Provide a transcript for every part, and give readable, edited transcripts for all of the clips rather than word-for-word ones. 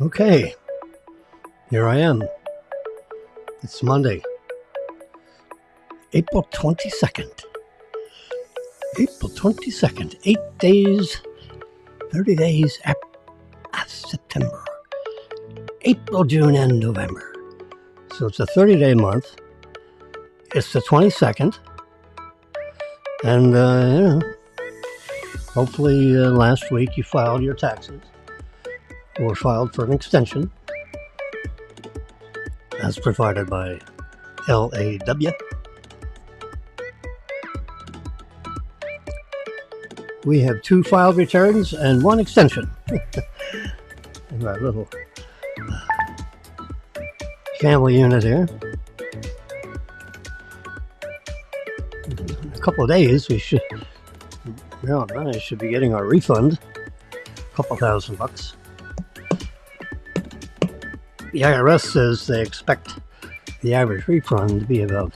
Okay, here I am. It's Monday, April 22nd. April 22nd, 8 days, 30 days after September. April, June, and November. So it's a 30-day month. It's the 22nd. And, hopefully last week you filed your taxes or filed for an extension as provided by LAW. We have 2 filed returns and 1 extension in our little family unit here. In a couple of days, we should be getting our refund, a couple $1,000. The IRS says they expect the average refund to be about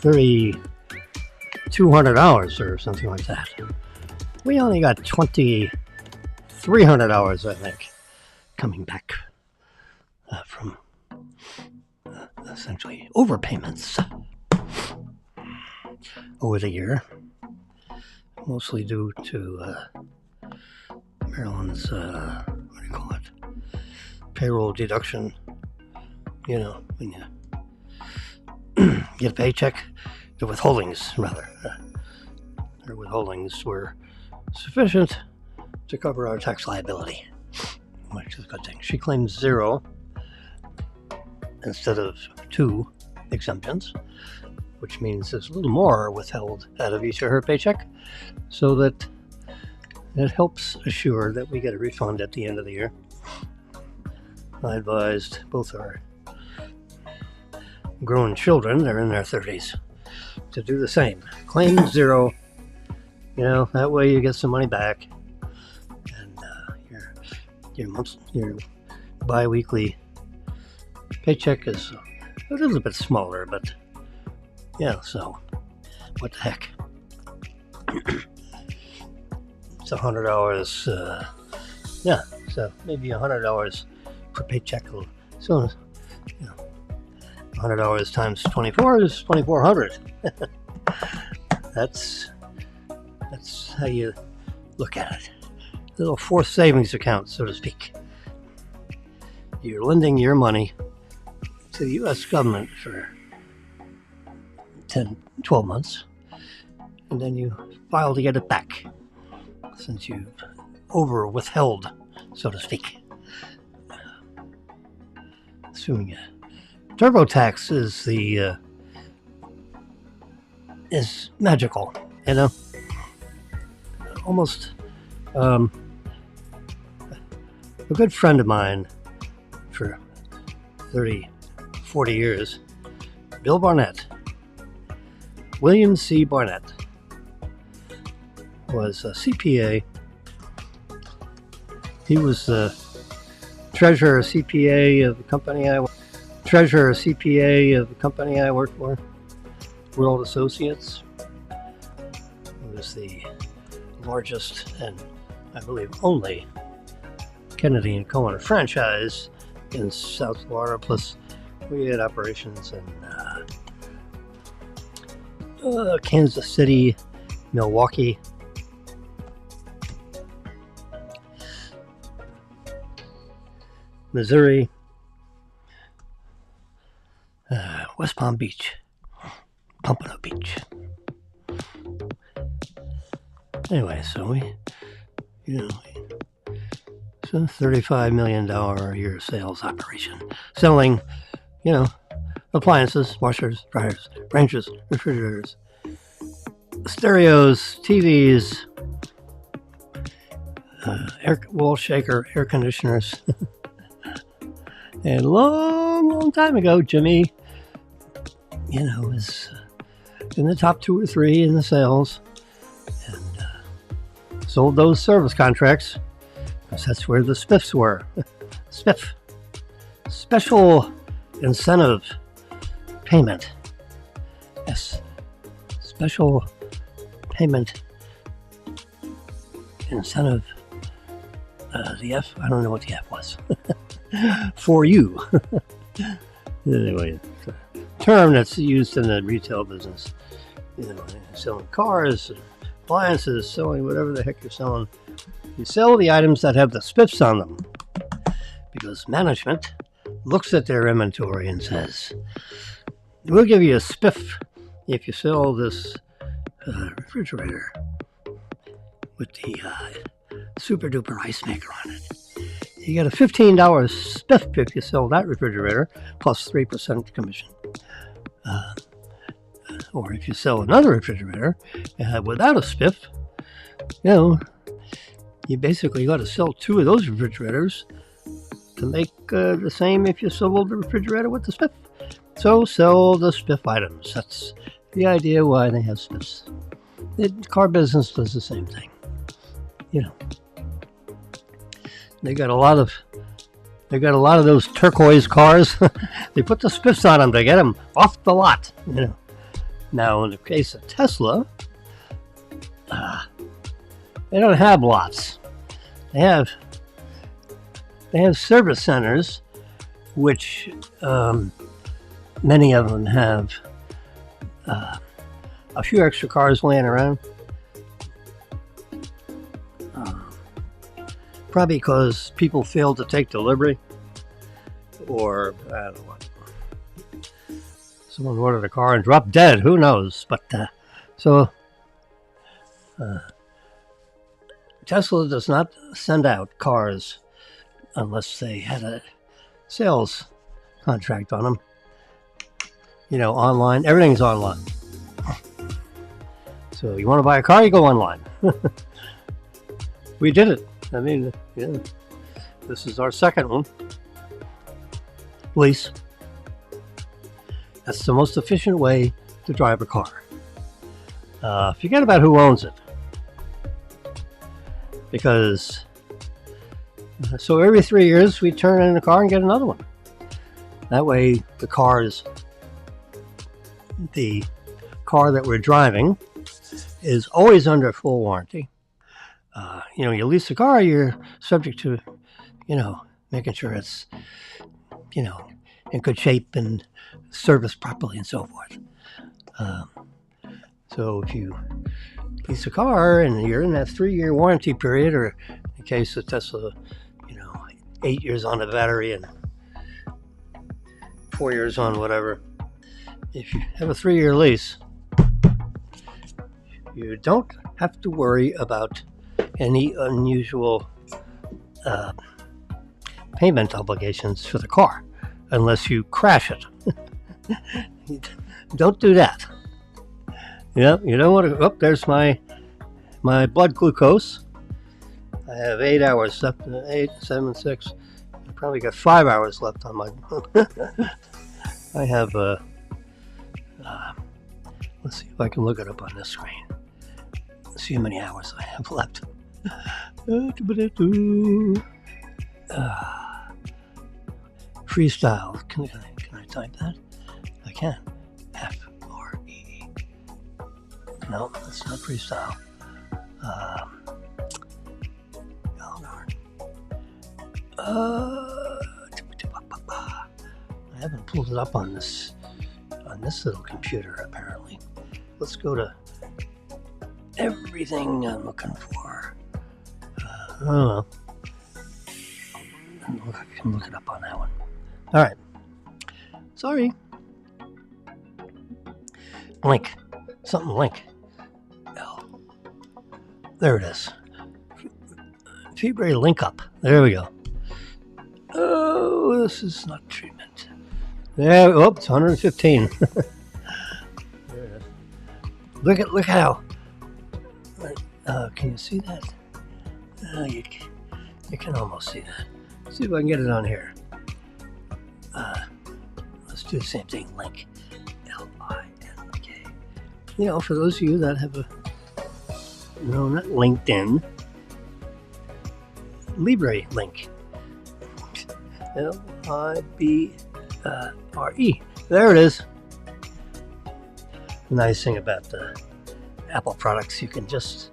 $3,200 or something like that. We only got $2,300, I think, coming back from essentially overpayments over the year, mostly due to Maryland's payroll deduction. You know, when you get a paycheck, the withholdings their withholdings were sufficient to cover our tax liability, which is a good thing. She claims 0 instead of 2 exemptions, which means there's a little more withheld out of each of her paycheck, so that it helps assure that we get a refund at the end of the year. I advised both our grown children, they're in their 30s, to do the same. Claim 0, that way you get some money back, and your bi-weekly paycheck is a little bit smaller, but yeah, so what the heck. It's $100, so maybe $100 per paycheck. So, $100 times 24 is $2,400. That's how you look at it. A little forced savings account, so to speak. You're lending your money to the U.S. government for 10, 12 months, and then you file to get it back, since you've over-withheld, so to speak. Assuming TurboTax is magical, almost. A good friend of mine for 30, 40 years, Bill Barnett, William C. Barnett, was a CPA. He was the treasurer CPA of the company I worked for, World Associates. It was the largest and, I believe, only Kennedy and Cohen franchise in South Florida. Plus, we had operations in Kansas City, Milwaukee, Missouri, West Palm Beach, Pompano Beach. Anyway, so we, it's a $35 million a year sales operation, selling, appliances, washers, dryers, ranges, refrigerators, stereos, TVs, wall shaker, air conditioners. And long time ago, Jimmy, was in the top 2 or 3 in the sales, and sold those service contracts, because that's where the spiffs were. Spiff. Special incentive payment. Yes. Special payment incentive The F, I don't know what the F was. For you. Anyway, it's a term that's used in the retail business. You know, selling cars, appliances, selling whatever the heck you're selling. You sell the items that have the spiffs on them. Because management looks at their inventory and says, we'll give you a spiff if you sell this refrigerator with the super duper ice maker on it. You get a $15 spiff if you sell that refrigerator, plus 3% commission. Or if you sell another refrigerator without a spiff, you know, you basically got to sell 2 of those refrigerators to make the same if you sold the refrigerator with the spiff. So sell the spiff items. That's the idea why they have spiffs. The car business does the same thing. You know, they got a lot of those turquoise cars. They put the spiffs on them to get them off the lot. You know. Now, in the case of Tesla, they don't have lots. They have service centers, which many of them have a few extra cars laying around. Probably because people failed to take delivery, or I don't know what. Someone ordered a car and dropped dead. Who knows? But Tesla does not send out cars unless they had a sales contract on them. You know, online. Everything's online. So you want to buy a car, you go online. We did it. I mean, yeah. This is our second one. Lease. That's the most efficient way to drive a car. Forget about who owns it. Because so every 3 years we turn in a car and get another one. That way the car that we're driving is always under full warranty. You know, you lease a car, you're subject to, you know, making sure it's, you know, in good shape and serviced properly and so forth. So if you lease a car and you're in that 3-year warranty period, or in case of Tesla, you know, 8 years on the battery and 4 years on whatever, if you have a 3-year lease, you don't have to worry about any unusual payment obligations for the car unless you crash it. Don't do that. You know, you don't want to. Oh, there's my blood glucose. I have 8 hours left. 8, 7, 6. I probably got 5 hours left on my. I have. Let's see if I can look it up on this screen. Let's see how many hours I have left. Freestyle. Can I type that? I can. F-R-E. No, that's not freestyle. Oh darn. I haven't pulled it up on this little computer apparently. Let's go to everything I'm looking for. I don't know. I can look it up on that one. All right. Sorry. Link. Something link. L. There it is. Febre link up. There we go. Oh, this is not treatment. There. Oh, it's 115. There it is. Look how. Can you see that? You can almost see that. Let's see if I can get it on here. Let's do the same thing. Link. L-I-N-K. You know, for those of you that have not LinkedIn, Libre link. L-I-B-R-E. There it is. The nice thing about the Apple products, you can just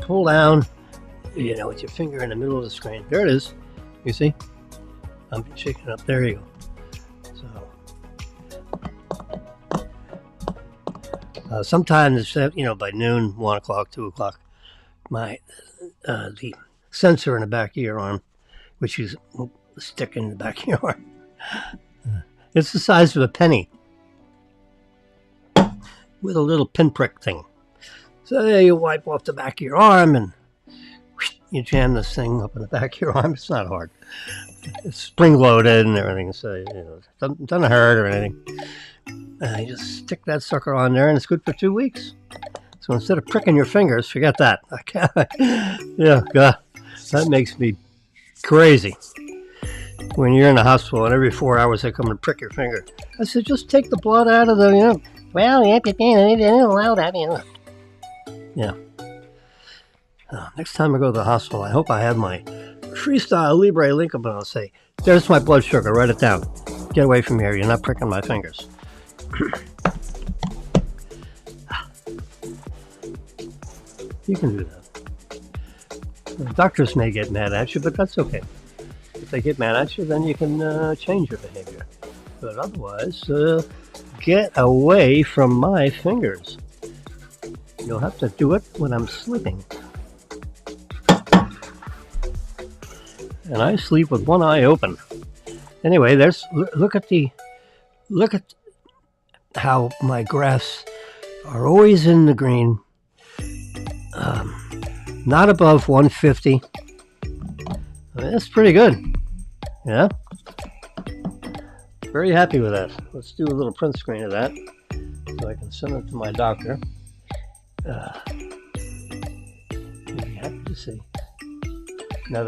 pull down with your finger in the middle of the screen. There it is. You see? I'm shaking it up. There you go. So sometimes, by noon, 1 o'clock, 2 o'clock, the sensor in the back of your arm, which you stick in the back of your arm, it's the size of a penny with a little pinprick thing. So you wipe off the back of your arm and you jam this thing up in the back of your arm. It's not hard. It's spring-loaded and everything, so it doesn't hurt or anything. You just stick that sucker on there, and it's good for 2 weeks. So instead of pricking your fingers, forget that. Yeah, God, that makes me crazy. When you're in the hospital and every 4 hours they come and prick your finger. I said, just take the blood out of the, well, they didn't allow that, Yeah. Next time I go to the hospital, I hope I have my Freestyle Libre link up and I'll say, there's my blood sugar, write it down. Get away from here, you're not pricking my fingers. You can do that. The doctors may get mad at you, but that's okay. If they get mad at you, then you can change your behavior. But otherwise, get away from my fingers. You'll have to do it when I'm sleeping. And I sleep with one eye open. Anyway, look at how my graphs are always in the green. Not above 150. That's pretty good. Yeah. Very happy with that. Let's do a little print screen of that so I can send it to my doctor. You'd be happy to see. I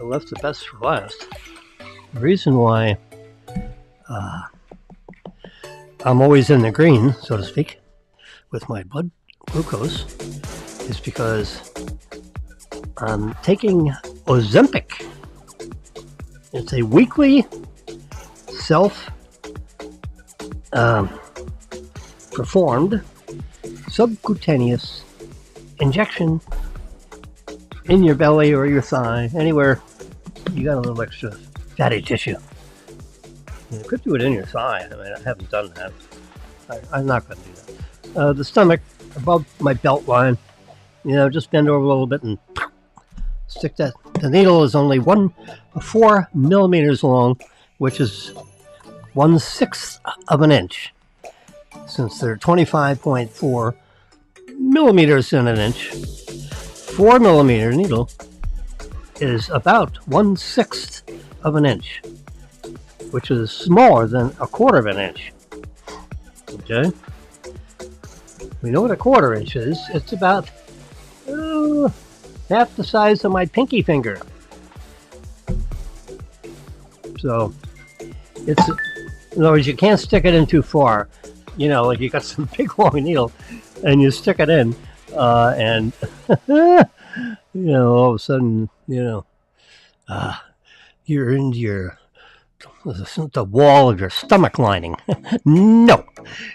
left the best for last. The reason why I'm always in the green, so to speak, with my blood glucose is because I'm taking Ozempic. It's a weekly self-performed subcutaneous injection in your belly or your thigh, anywhere you got a little extra fatty tissue. You could do it in your thigh. I mean, I haven't done that. I'm not going to do that. The stomach, above my belt line, just bend over a little bit and stick that. The needle is only 4 millimeters long, which is 1/6 of an inch. Since they're 25.4 millimeters in an inch, 4 millimeter needle is about 1/6 of an inch, which is smaller than 1/4 of an inch. Okay? We know what 1/4 inch is. It's about half the size of my pinky finger. So, in other words, you can't stick it in too far. Like you got some big long needle and you stick it in, and all of a sudden, you're into the wall of your stomach lining. No,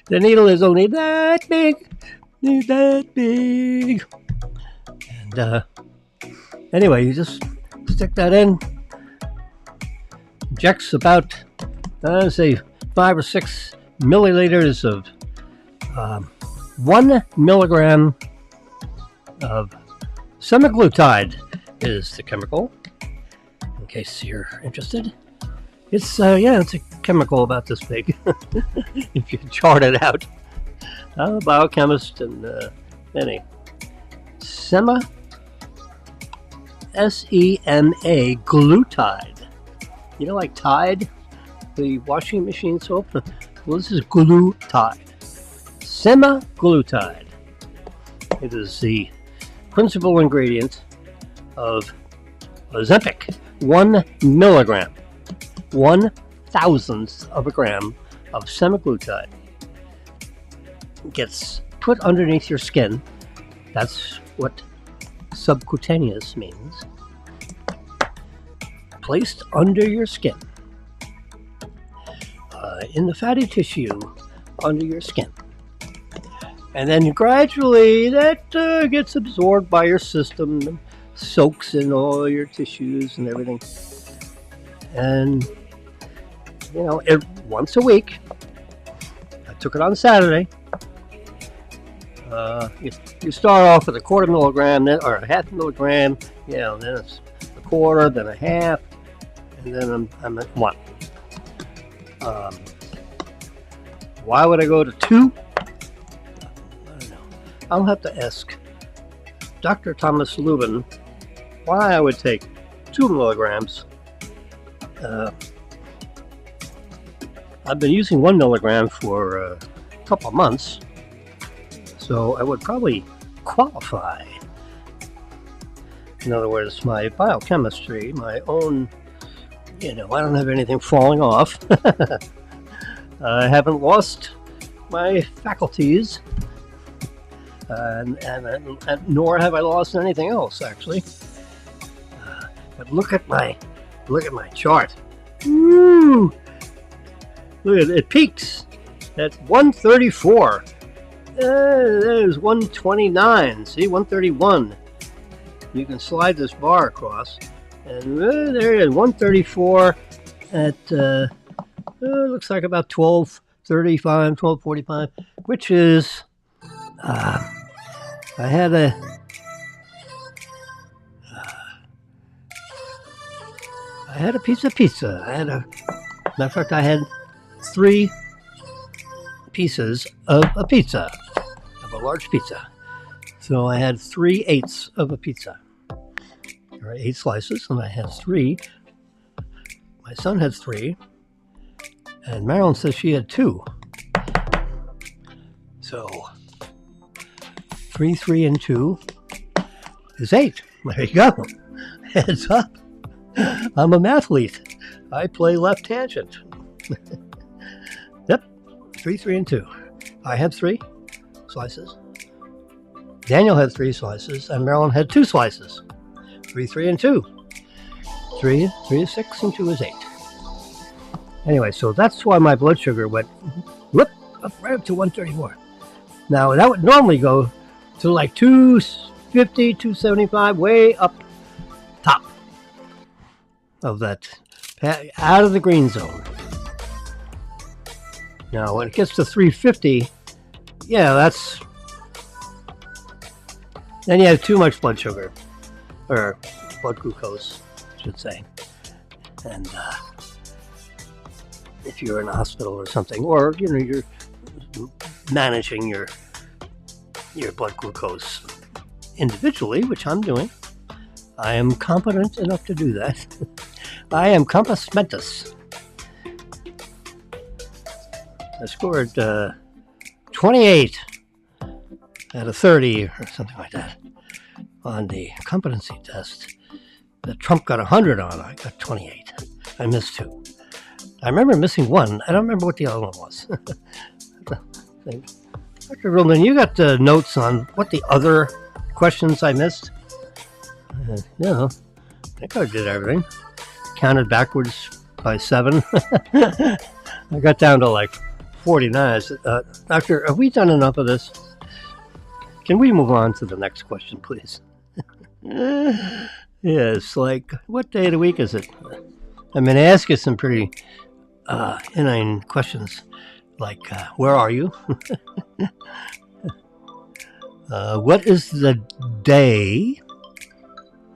the needle is only that big, and anyway, you just stick that in. Injects about, say, 5 or 6 milliliters of 1 milligram of semaglutide is the chemical, in case you're interested. It's it's a chemical about this big. If you chart it out. I'm a biochemist and SEMA glutide. Like Tide, the washing machine soap? Well, this is glutide. Semaglutide. It is the principal ingredient of Ozempic. 1 milligram. 1/1000th of a gram of semaglutide gets put underneath your skin. That's what subcutaneous means. Placed under your skin, in the fatty tissue under your skin, And then gradually that gets absorbed by your system and soaks in all your tissues and everything. And, once a week, I took it on Saturday. You start off with a quarter milligram, then, or a half milligram, then it's a quarter, then a half, and then I'm at 1. Why would I go to 2? I don't know. I'll have to ask Dr. Thomas Lubin why I would take 2 milligrams. I've been using 1 milligram for a couple of months, so I would probably qualify. In other words, my biochemistry, my own, I don't have anything falling off. I haven't lost my faculties, and nor have I lost anything else, actually. But look at my chart. Woo! Look at it, it peaks at 134. There's 129. See, 131. You can slide this bar across, and there it is, 134 at looks like about 12:35, 12:45, which is I had a piece of pizza. Matter of fact, I had 3 pieces of a pizza, of a large pizza. So I had 3/8 of a pizza. There are 8 slices, and I had 3. My son had 3, and Marilyn says she had 2. So 3, 3, and 2 is 8. There you go. Heads up. I'm a mathlete. I play left tangent. Yep. 3, 3, and 2. I had 3 slices. Daniel had 3 slices, and Marilyn had 2 slices. 3, 3, and 2. 3 is 6, and 2 is 8. Anyway, so that's why my blood sugar went up right up to 134. Now, that would normally go to like 250, 275, way up top of that, out of the green zone. Now, when it gets to 350, then you have too much blood sugar, or blood glucose, I should say. And if you're in a hospital or something, or you're managing your blood glucose individually, which I'm doing, I am competent enough to do that. I am compos mentis. I scored 28 out of 30 or something like that on the competency test that Trump got 100 on. I got 28. I missed 2. I remember missing 1. I don't remember what the other one was. Dr. Ruhlman, you got notes on what the other questions I missed? I think I did everything. Counted backwards by 7. I got down to like 49. I said, Doctor, have we done enough of this? Can we move on to the next question, please? Yes, like, what day of the week is it? I'm going to ask you some pretty inane questions, like, where are you? What is the day?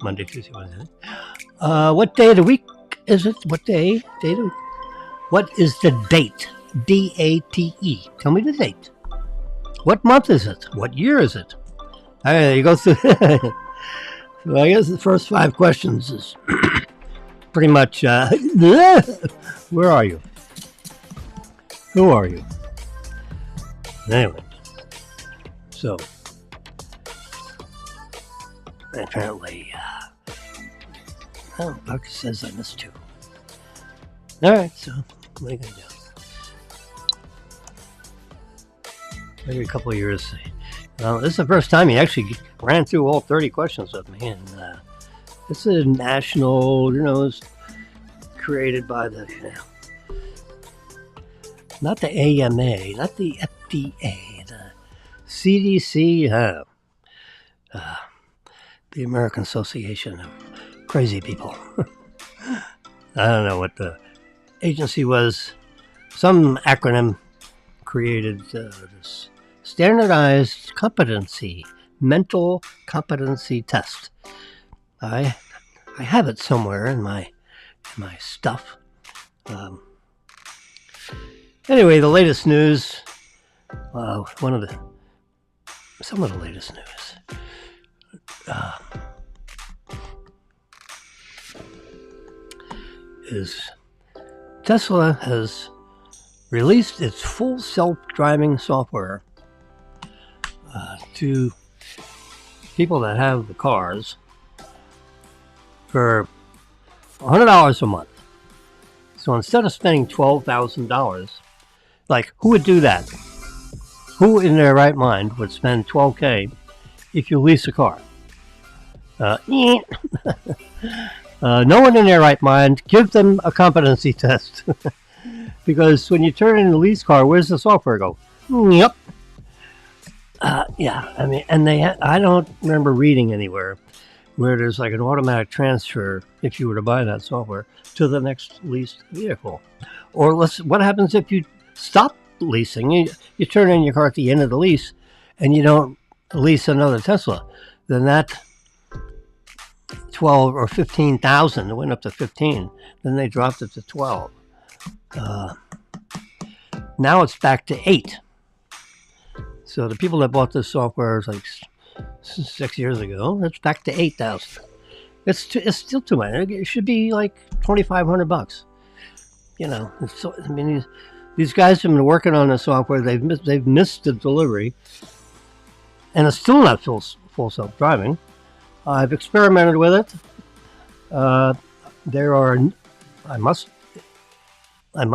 Monday, Tuesday, Wednesday. What day of the week is it? What day? What is the date? D-A-T-E. Tell me the date. What month is it? What year is it? All right, you go through. So I guess the first 5 questions is pretty much, where are you? Who are you? Anyway, so apparently, doctor says I missed 2. All right, so what are you going to do? Every couple of years. This is the first time he actually ran through all 30 questions with me, and it's a national, it's created by the, not the AMA, not the FDA, the CDC, the American Association of Crazy People. I don't know what the agency was. Some acronym created this standardized mental competency test. I have it somewhere in my stuff. Anyway, the latest news. Some of the latest news. Is Tesla has released its full self-driving software to people that have the cars for $100 a month. So instead of spending $12,000, like, who would do that? Who in their right mind would spend $12K if you lease a car? No one in their right mind. Give them a competency test. Because when you turn in a lease car, where's the software go? Yep. Yeah, I mean, and I don't remember reading anywhere where there's like an automatic transfer, if you were to buy that software, to the next leased vehicle. Or what happens if you stop leasing? You turn in your car at the end of the lease and you don't lease another Tesla. Then that 12 or 15,000, it went up to 15, then they dropped it to 12. Now it's back to 8. So the people that bought this software is like 6 years ago, it's back to 8,000. It's still too much. It should be like $2,500. You know, I mean, these guys have been working on the software. They've missed the delivery, and it's still not full self-driving. I've experimented with it. There are, I must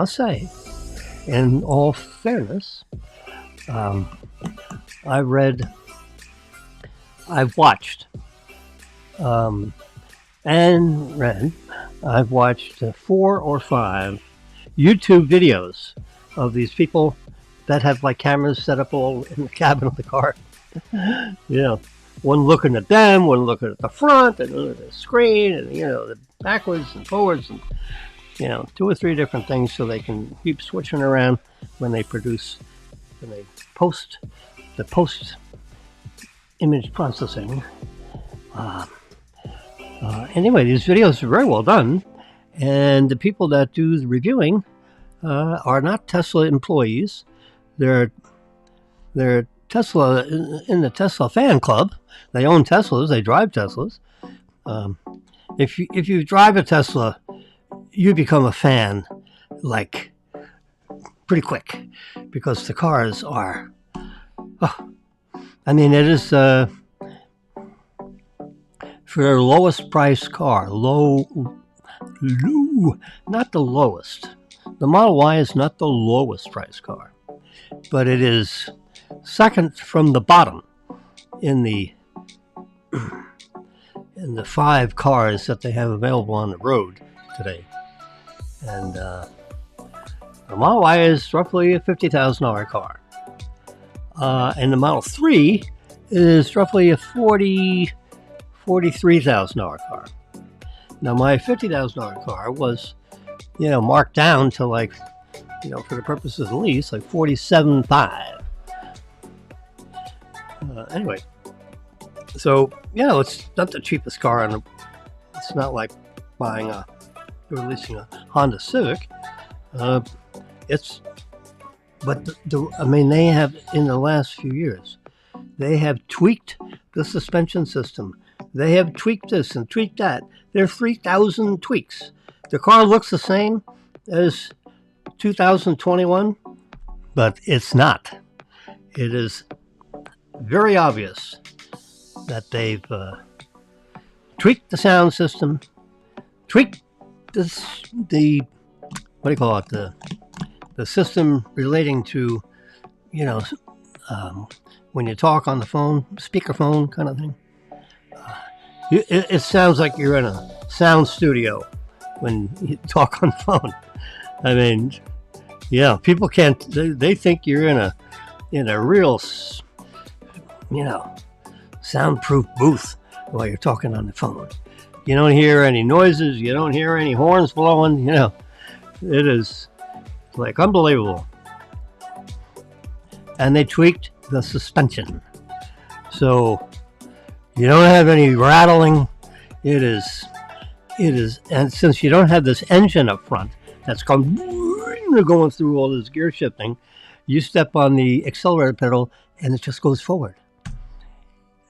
say, in all fairness, I've watched, I've watched 4 or 5 YouTube videos of these people that have like cameras set up all in the cabin of the car. One looking at them, one looking at the front, and the screen, and the backwards and forwards, and 2 or 3 different things, so they can keep switching around when they post image processing. Anyway, these videos are very well done, and the people that do the reviewing are not Tesla employees. They're Tesla in the Tesla fan club. They own Teslas. They drive Teslas. If you drive a Tesla, you become a fan like pretty quick, because the cars are. It is for their lowest price car. Low, not the lowest. The Model Y is not the lowest price car, but it is second from the bottom in the 5 cars that they have available on the road today. And the Model Y is roughly a $50,000 car. And the Model 3 is roughly a $43,000 car. Now, my $50,000 car was, marked down to like, for the purposes of the lease, like $47,500. Anyway, so, it's not the cheapest car, and it's not like buying or leasing a Honda Civic. But they have, in the last few years, they have tweaked the suspension system. They have tweaked this and tweaked that. There are 3,000 tweaks. The car looks the same as 2021, but it's not. It is very obvious that they've tweaked the sound system, tweaked the system relating to, when you talk on the phone, speakerphone kind of thing. It sounds like you're in a sound studio when you talk on the phone. I mean, people can't. They think you're in a real soundproof booth while you're talking on the phone. You don't hear any noises. You don't hear any horns blowing. It is like unbelievable. And they tweaked the suspension. So you don't have any rattling. It is, and since you don't have this engine up front that's going through all this gear shifting, you step on the accelerator pedal and it just goes forward.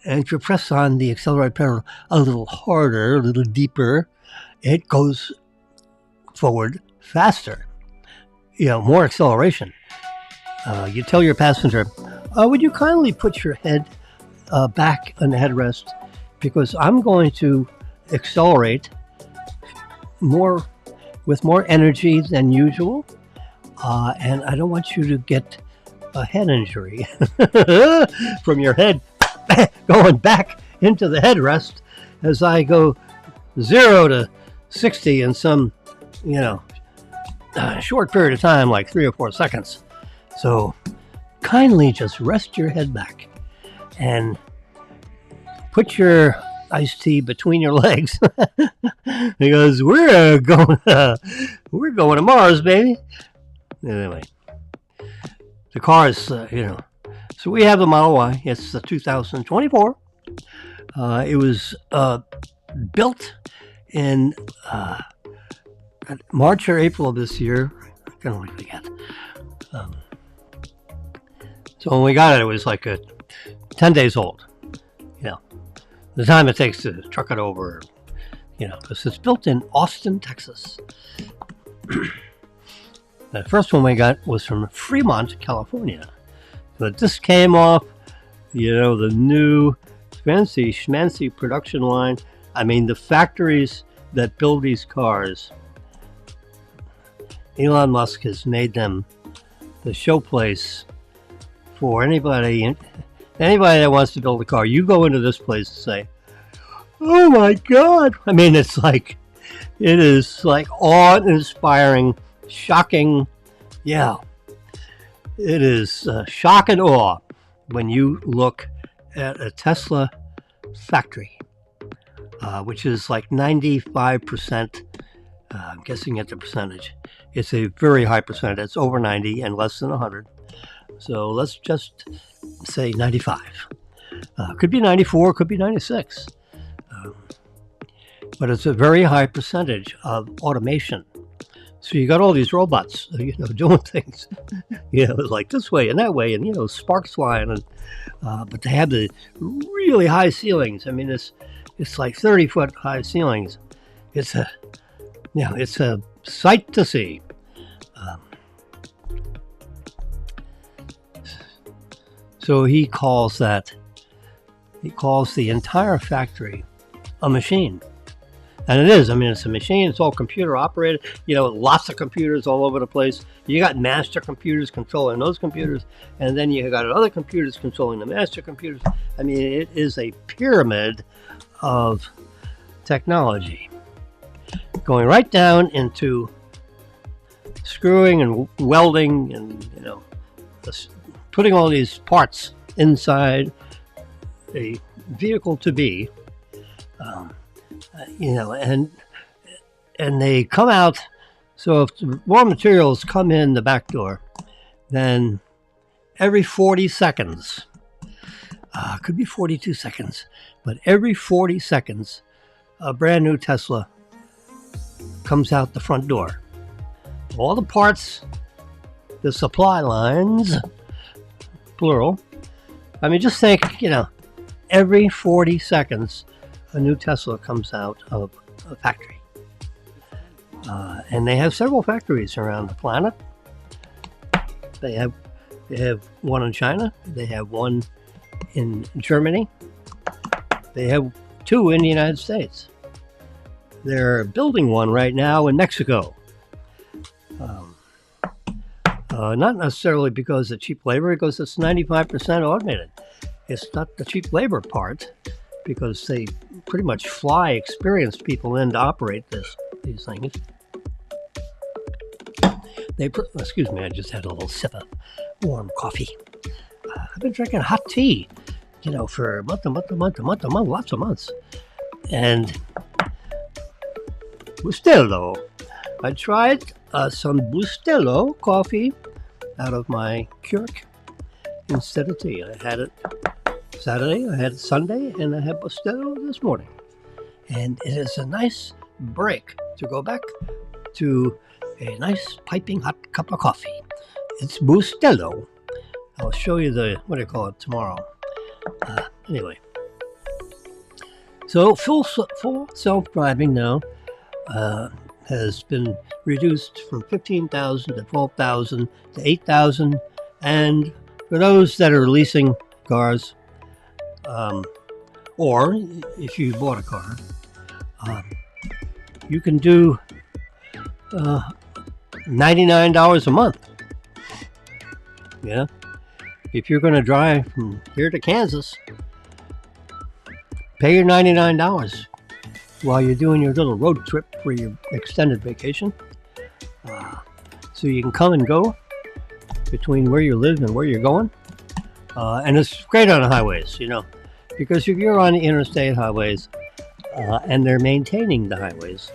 And if you press on the accelerator pedal a little harder, a little deeper, it goes forward faster. More acceleration. You tell your passenger, would you kindly put your head back on the headrest, because I'm going to accelerate with more energy than usual, and I don't want you to get a head injury from your head going back into the headrest as I go 0 to 60 in some short period of time, like 3 or 4 seconds. So kindly just rest your head back and put your iced tea between your legs because we're going to Mars, baby. Anyway, the car is so we have the Model Y. It's the 2024. It was built in March or April of this year. I can only forget. So when we got it, it was like 10 days old. The time it takes to truck it over, because it's built in Austin, Texas. The first one we got was from Fremont, California. But this came off, the new fancy schmancy production line. I mean, the factories that build these cars, Elon Musk has made them the showplace for anybody that wants to build a car. You go into this place and say, oh my God. I mean, it is like awe-inspiring, shocking. Yeah. It is shock and awe when you look at a Tesla factory, which is like 95%. I'm guessing at the percentage. It's a very high percentage. It's over 90 and less than 100. So let's just say 95. Could be 94, could be 96. But it's a very high percentage of automation. So you got all these robots, doing things, like this way and that way, and sparks flying, and but they have the really high ceilings. I mean, it's like 30-foot high ceilings. It's a sight to see. So he calls the entire factory a machine. And it is. I mean, it's a machine. It's all computer operated. Lots of computers all over the place. You got master computers controlling those computers. And then you got other computers controlling the master computers. I mean, it is a pyramid of technology going right down into screwing and welding and, putting all these parts inside a vehicle to be, and they come out. So if the raw materials come in the back door, then every 40 seconds, could be 42 seconds, but every 40 seconds, a brand new Tesla comes out the front door. All the parts, the supply lines, plural. I mean, just think, every 40 seconds, a new Tesla comes out of a factory. And they have several factories around the planet. They have one in China. They have one in Germany. They have 2 in the United States. They're building one right now in Mexico. Not necessarily because of cheap labor, because it's 95% automated. It's not the cheap labor part, because they pretty much fly experienced people in to operate these things. Excuse me, I just had a little sip of warm coffee. I've been drinking hot tea for a month, lots of months. And Bustelo. I tried some Bustelo coffee out of my Keurig instead of tea. I had it Saturday, I had it Sunday, and I had Bustelo this morning. And it is a nice break to go back to a nice piping hot cup of coffee. It's Bustelo. I'll show you tomorrow. Anyway. So full self-driving now has been reduced from 15,000 to 12,000 to 8,000. And for those that are leasing cars, or if you bought a car, you can do $99 a month. Yeah. If you're going to drive from here to Kansas, pay your $99 while you're doing your little road trip for your extended vacation. So you can come and go between where you live and where you're going. And it's great on the highways, because if you're on the interstate highways, and they're maintaining the highways,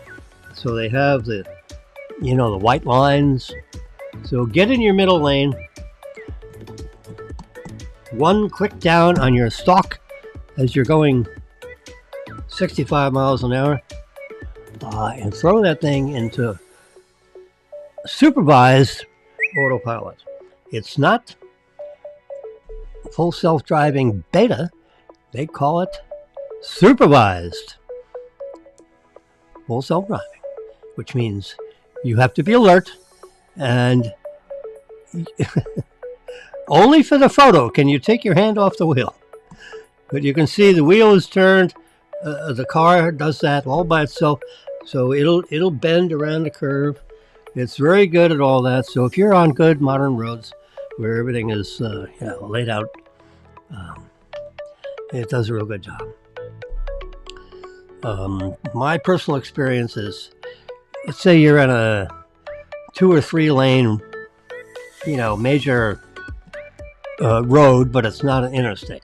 so they have the white lines. So get in your middle lane, one click down on your stalk as you're going 65 miles an hour, and throw that thing into supervised autopilot. It's not full self-driving beta. They call it supervised full self-driving, which means you have to be alert, and only for the photo can you take your hand off the wheel. But you can see the wheel is turned. The car does that all by itself, so it'll bend around the curve. It's very good at all that. So if you're on good modern roads where everything is laid out, it does a real good job. My personal experience is, let's say you're in a 2 or 3 lane, major road, but it's not an interstate.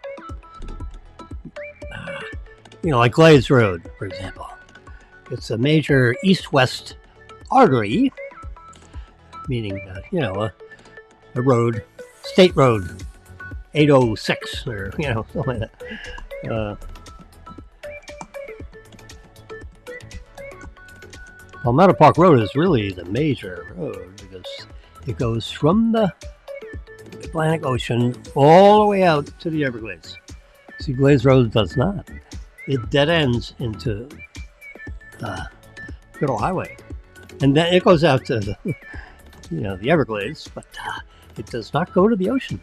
Like Glades Road, for example. It's a major east-west artery, meaning, a road, state road, 806, or, something like that. Meadow Park Road is really the major road because it goes from the Atlantic Ocean all the way out to the Everglades. See, Glades Road does not. It dead ends into good old highway, and then it goes out to the Everglades, but it does not go to the ocean.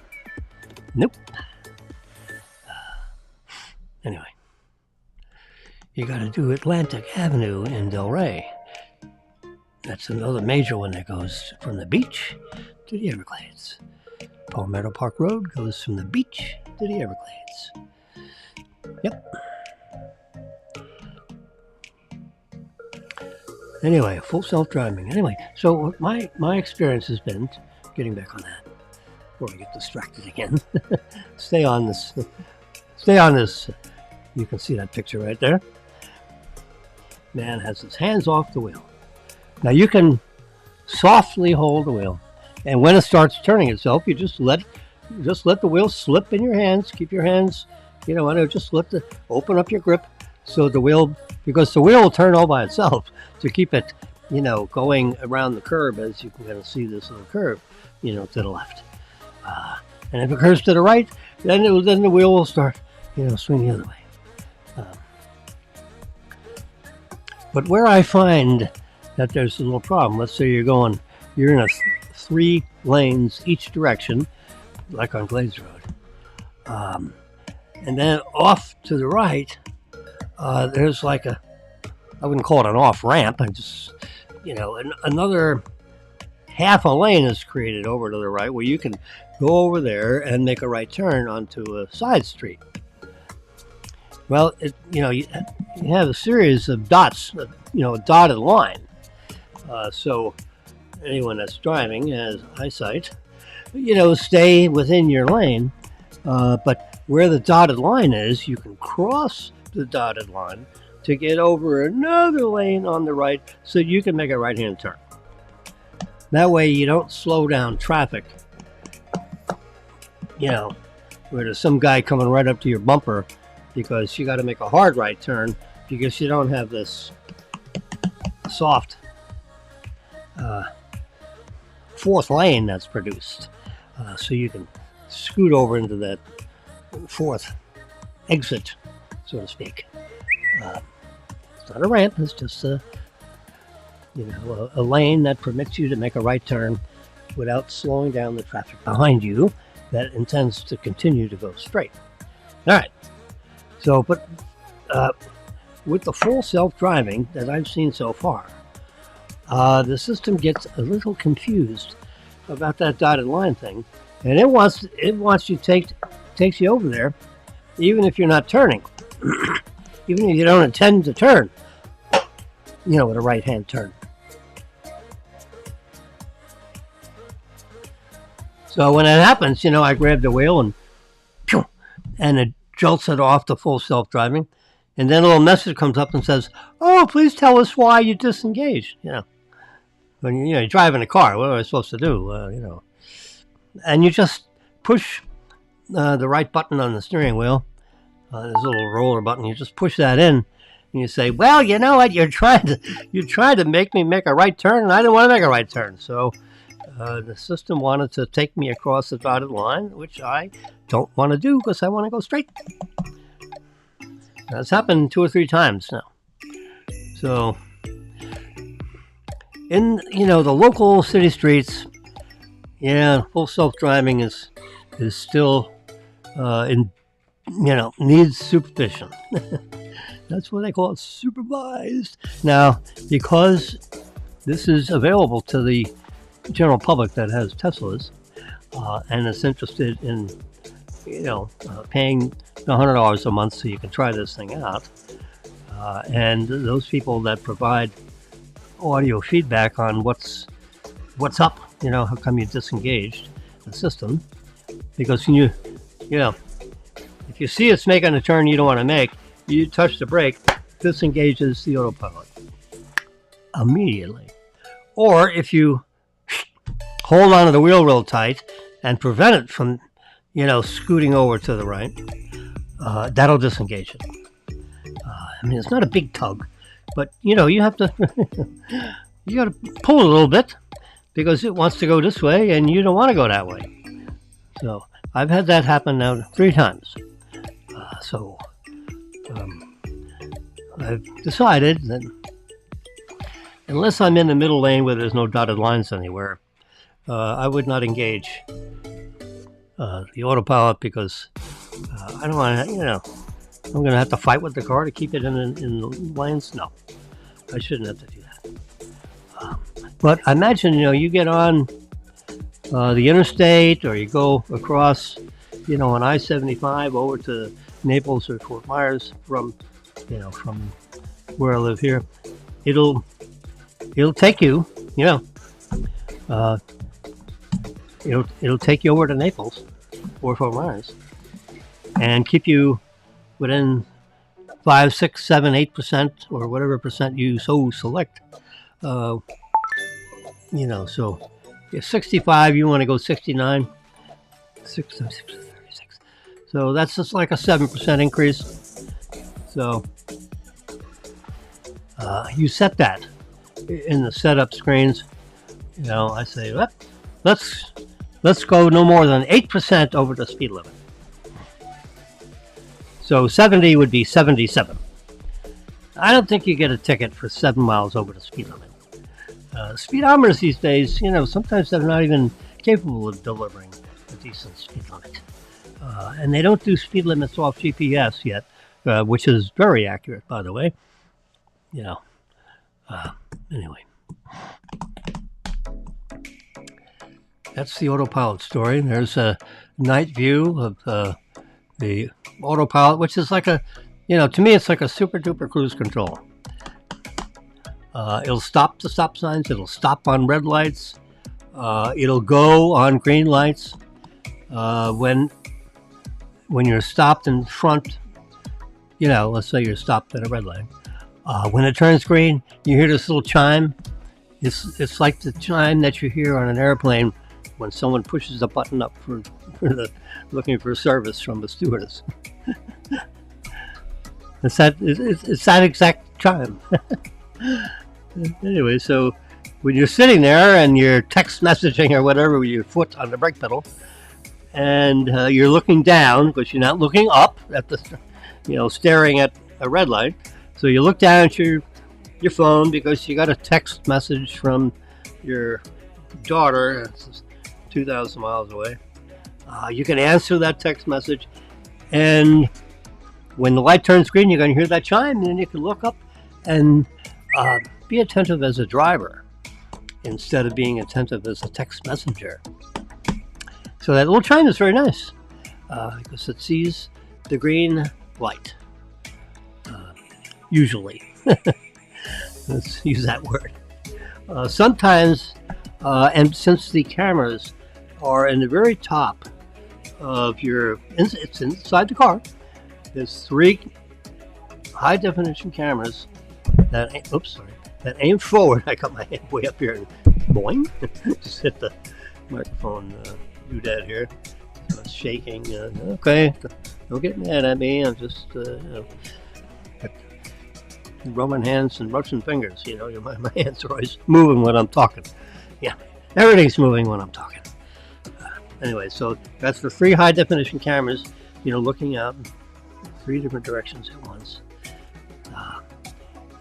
Nope. Anyway, you got to do Atlantic Avenue in Delray. That's another major one that goes from the beach to the Everglades. Palmetto Park Road goes from the beach to the Everglades. Yep. Anyway, full self-driving. Anyway, so my experience has been, getting back on that, before I get distracted again. Stay on this. You can see that picture right there. Man has his hands off the wheel. Now you can softly hold the wheel, and when it starts turning itself, you just let the wheel slip in your hands. Keep your hands, just open up your grip, so the wheel, because the wheel will turn all by itself to keep it, going around the curve, as you can kind of see this little curve, to the left. And if it curves to the right, then the wheel will start, swing the other way. But where I find that there's a little problem, let's say you're in a 3 lanes each direction, like on Glades Road. And then off to the right, there's like I wouldn't call it an off ramp, I just, another half a lane is created over to the right where you can go over there and make a right turn onto a side street. Well, you have a series of dots, a dotted line. So anyone that's driving has eyesight, stay within your lane. But where the dotted line is, you can cross the dotted line to get over another lane on the right so you can make a right-hand turn. That way you don't slow down traffic, where there's some guy coming right up to your bumper because you got to make a hard right turn because you don't have this soft fourth lane that's produced. So you can scoot over into that fourth exit, so to speak. It's not a ramp, it's just a lane that permits you to make a right turn without slowing down the traffic behind you that intends to continue to go straight. All right. So, but with the full self-driving that I've seen so far, the system gets a little confused about that dotted line thing, and it wants you takes you over there, even if you're not turning, even if you don't intend to turn, with a right-hand turn. So when it happens, I grab the wheel and it jolts it off to full self-driving. And then a little message comes up and says, "Oh, please tell us why you disengaged." When you're driving a car, what am I supposed to do? And you just push the right button on the steering wheel. There's a little roller button. You just push that in, and you say, "Well, you know what? You're trying to make me make a right turn, and I didn't want to make a right turn." So the system wanted to take me across the dotted line, which I don't want to do because I want to go straight. That's happened 2 or 3 times now. So in the local city streets, full self-driving is still needs supervision. That's what they call it, supervised. Now, because this is available to the general public that has Teslas and is interested in paying $100 a month so you can try this thing out, and those people that provide audio feedback on what's up, how come you disengaged the system, because if you see it's making a turn you don't want to make, you touch the brake, disengages the autopilot immediately. Or if you hold onto the wheel real tight and prevent it from scooting over to the right, that'll disengage it. It's not a big tug, but you have to you got to pull a little bit because it wants to go this way and you don't want to go that way. So I've had that happen now 3 times. I've decided that unless I'm in the middle lane where there's no dotted lines anywhere, I would not engage the autopilot because I don't want to, I'm going to have to fight with the car to keep it in the lanes. No, I shouldn't have to do that. But I imagine, you get on the interstate or you go across, on I-75 over to Naples or Fort Myers from where I live here. It'll take you, it'll take you over to Naples or Fort Myers and keep you within 5, 6, 7, 8% or whatever percent you so select. So if 65, you want to go 69, 36. So that's just like a 7% increase. So you set that in the setup screens. I say, let's go no more than 8% over the speed limit. So 70 would be 77. I don't think you get a ticket for 7 miles over the speed limit. Speedometers these days, sometimes they're not even capable of delivering a decent speed limit. And they don't do speed limits off GPS yet, which is very accurate, by the way. Anyway. That's the autopilot story. There's a night view of the autopilot, which is like to me, it's like a super duper cruise control. It'll stop the stop signs. It'll stop on red lights. It'll go on green lights. When when you're stopped in front, let's say you're stopped at a red light. When it turns green, you hear this little chime. It's like the chime that you hear on an airplane when someone pushes a button up for looking for service from the stewardess. It's that exact chime. Anyway, so when you're sitting there and you're text messaging or whatever with your foot on the brake pedal, and you're looking down because you're not looking up at the, staring at a red light. So you look down at your phone because you got a text message from your daughter. It's 2,000 miles away. You can answer that text message, and when the light turns green, you're going to hear that chime, and then you can look up and be attentive as a driver instead of being attentive as a text messenger. So that little chime is very nice because it sees the green light. Usually. Let's use that word. Sometimes, and since the cameras are in the very top of it's inside the car, there's 3 high definition cameras that aim forward. I got my hand way up here and boing, just hit the microphone doodad here. So it's shaking. Okay, don't get mad at me. I'm just rubbing hands and rubbing fingers. My hands are always moving when I'm talking. Yeah, everything's moving when I'm talking. Anyway, so that's the 3 high definition cameras, looking out in 3 different directions at once.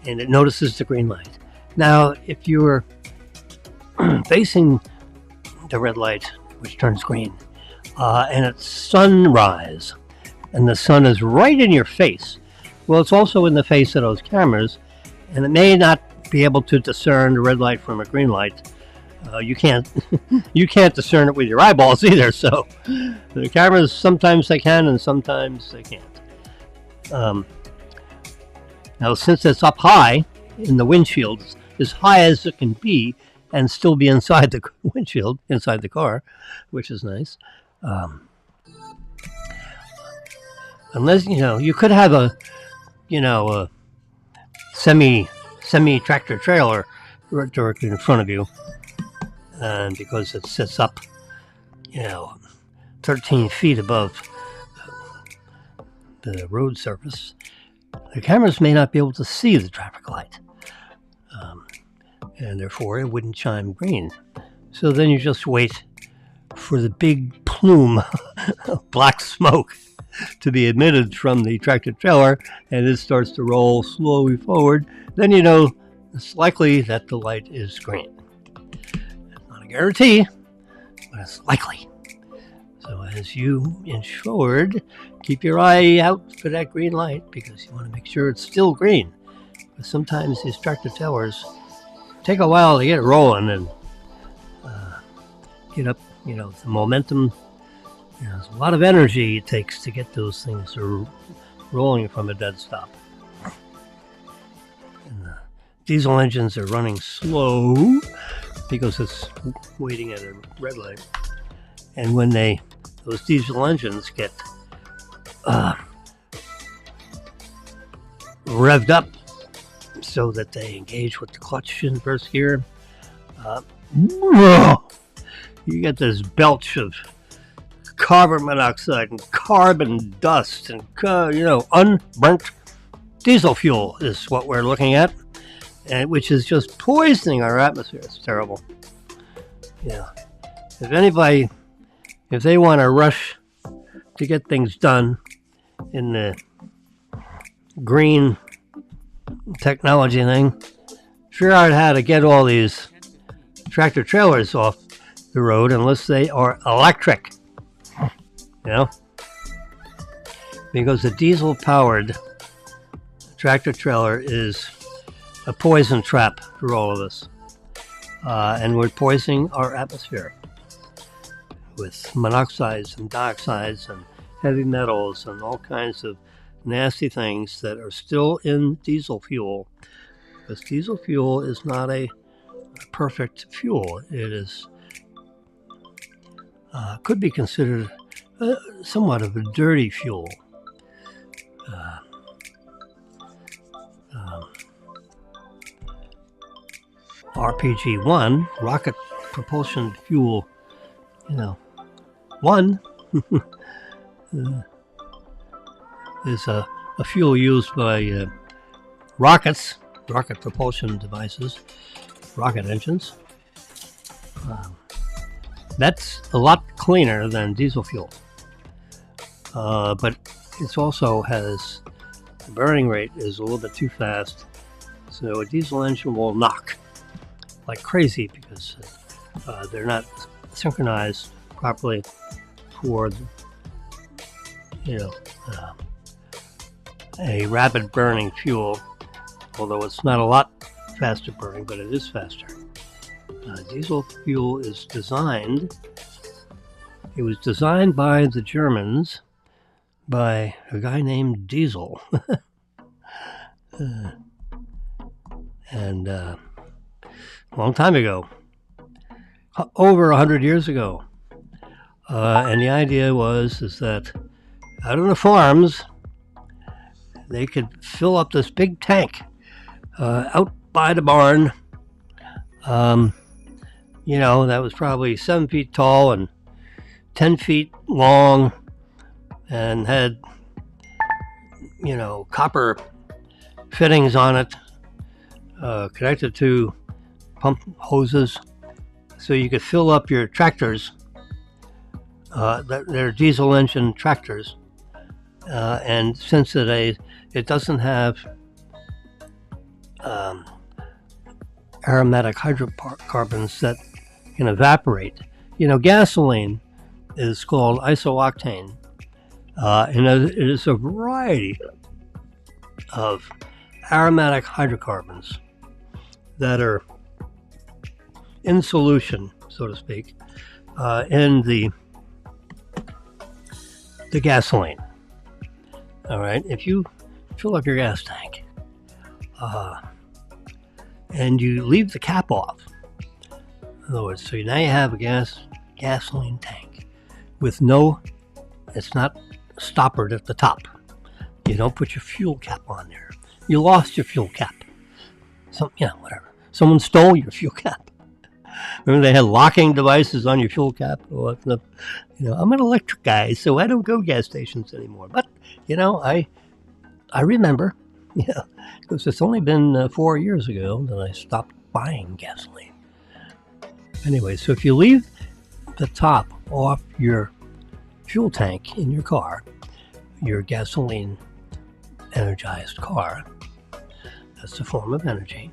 And it notices the green light. Now, if you're facing the red light, which turns green, and it's sunrise, and the sun is right in your face, well, it's also in the face of those cameras, and it may not be able to discern the red light from a green light. You can't discern it with your eyeballs either. So the cameras, sometimes they can and sometimes they can't. Now, since it's up high in the windshield, as high as it can be, and still be inside the windshield, inside the car, which is nice. Unless you could have a semi tractor trailer right directly in front of you, and because it sits up 13 feet above the road surface, the cameras may not be able to see the traffic light, and therefore it wouldn't chime green. So then you just wait for the big plume of black smoke to be emitted from the tractor trailer, and it starts to roll slowly forward. Then it's likely that the light is green. It's not a guarantee, but it's likely. So as you inch forward, keep your eye out for that green light because you want to make sure it's still green. But sometimes these tractor trailers take a while to get rolling and get up, the momentum. There's a lot of energy it takes to get those things rolling from a dead stop. And the diesel engines are running slow because it's waiting at a red light. And when those diesel engines get revved up so that they engage with the clutch in first gear, you get this belch of carbon monoxide and carbon dust and unburnt diesel fuel is what we're looking at, and which is just poisoning our atmosphere. It's terrible. Yeah. If they want to rush to get things done in the green technology thing, figure out how to get all these tractor trailers off the road unless they are electric. Because a diesel-powered tractor trailer is a poison trap for all of us. And we're poisoning our atmosphere with monoxides and dioxides and heavy metals and all kinds of nasty things that are still in diesel fuel. Because diesel fuel is not a perfect fuel. It is could be considered somewhat of a dirty fuel. RPG-1, rocket propulsion fuel, 1 is a fuel used by rocket propulsion devices, rocket engines. That's a lot cleaner than diesel fuel, but it also has, the burning rate is a little bit too fast, so a diesel engine will knock like crazy because they're not synchronized properly for a rapid burning fuel, although it's not a lot faster burning, but it is faster. Diesel fuel is designed, it was designed by the Germans by a guy named Diesel. And a long time ago, over 100 years ago. And the idea is that out on the farms, they could fill up this big tank out by the barn. That was probably 7 feet tall and 10 feet long and had, copper fittings on it connected to pump hoses so you could fill up your tractors. They're diesel engine tractors. And since it doesn't have aromatic hydrocarbons that can evaporate. Gasoline is called isooctane, and it is a variety of aromatic hydrocarbons that are in solution, so to speak, in the gasoline. All right, if you fill up your gas tank and you leave the cap off, in other words, so now you have a gasoline tank with it's not stoppered at the top. You don't put your fuel cap on there. You lost your fuel cap. Whatever. Someone stole your fuel cap. Remember they had locking devices on your fuel cap? I'm an electric guy, so I don't go gas stations anymore. But, I remember, because it's only been 4 years ago that I stopped buying gasoline. Anyway, so if you leave the top off your fuel tank in your car, your gasoline energized car, that's a form of energy.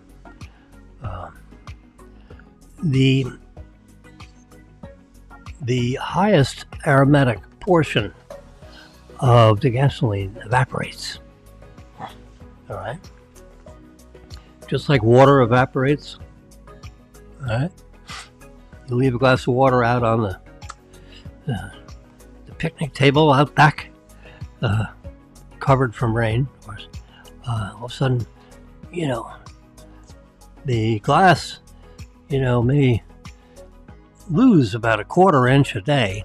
The highest aromatic portion of the gasoline evaporates. All right? Just like water evaporates. All right? You leave a glass of water out on the picnic table out back, covered from rain, of course. All of a sudden, the glass, may lose about a quarter inch a day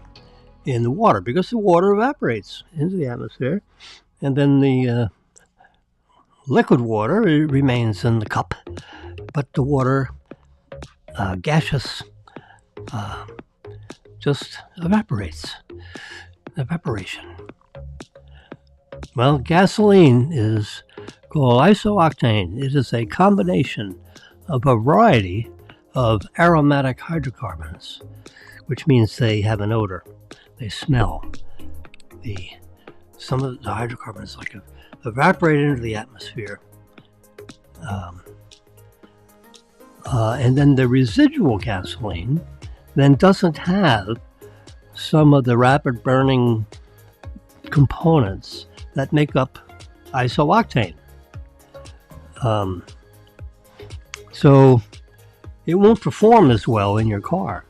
in the water because the water evaporates into the atmosphere, and then the liquid water remains in the cup, but the water, gaseous, just evaporates. Evaporation. Well, gasoline is called isooctane. It is a combination of a variety of aromatic hydrocarbons, which means they have an odor. They smell. Some of the hydrocarbons evaporate into the atmosphere. And then the residual gasoline then doesn't have some of the rapid burning components that make up isooctane. So it won't perform as well in your car.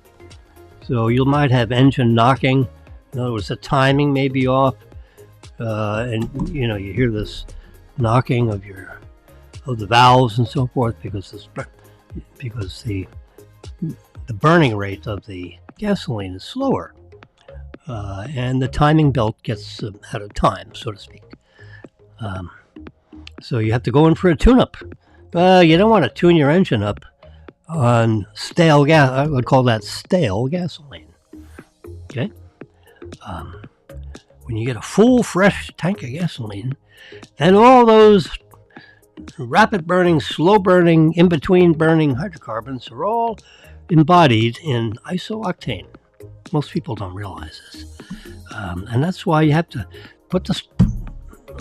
So you might have engine knocking. In other words, the timing may be off, and you hear this knocking of the valves and so forth because the burning rate of the gasoline is slower. and the timing belt gets out of time, so to speak. So you have to go in for a tune-up. You don't want to tune your engine up on stale gas. I would call that stale gasoline. Okay? When you get a full, fresh tank of gasoline, then all those rapid burning, slow burning, in between burning hydrocarbons are all embodied in isooctane. Most people don't realize this. And that's why you have to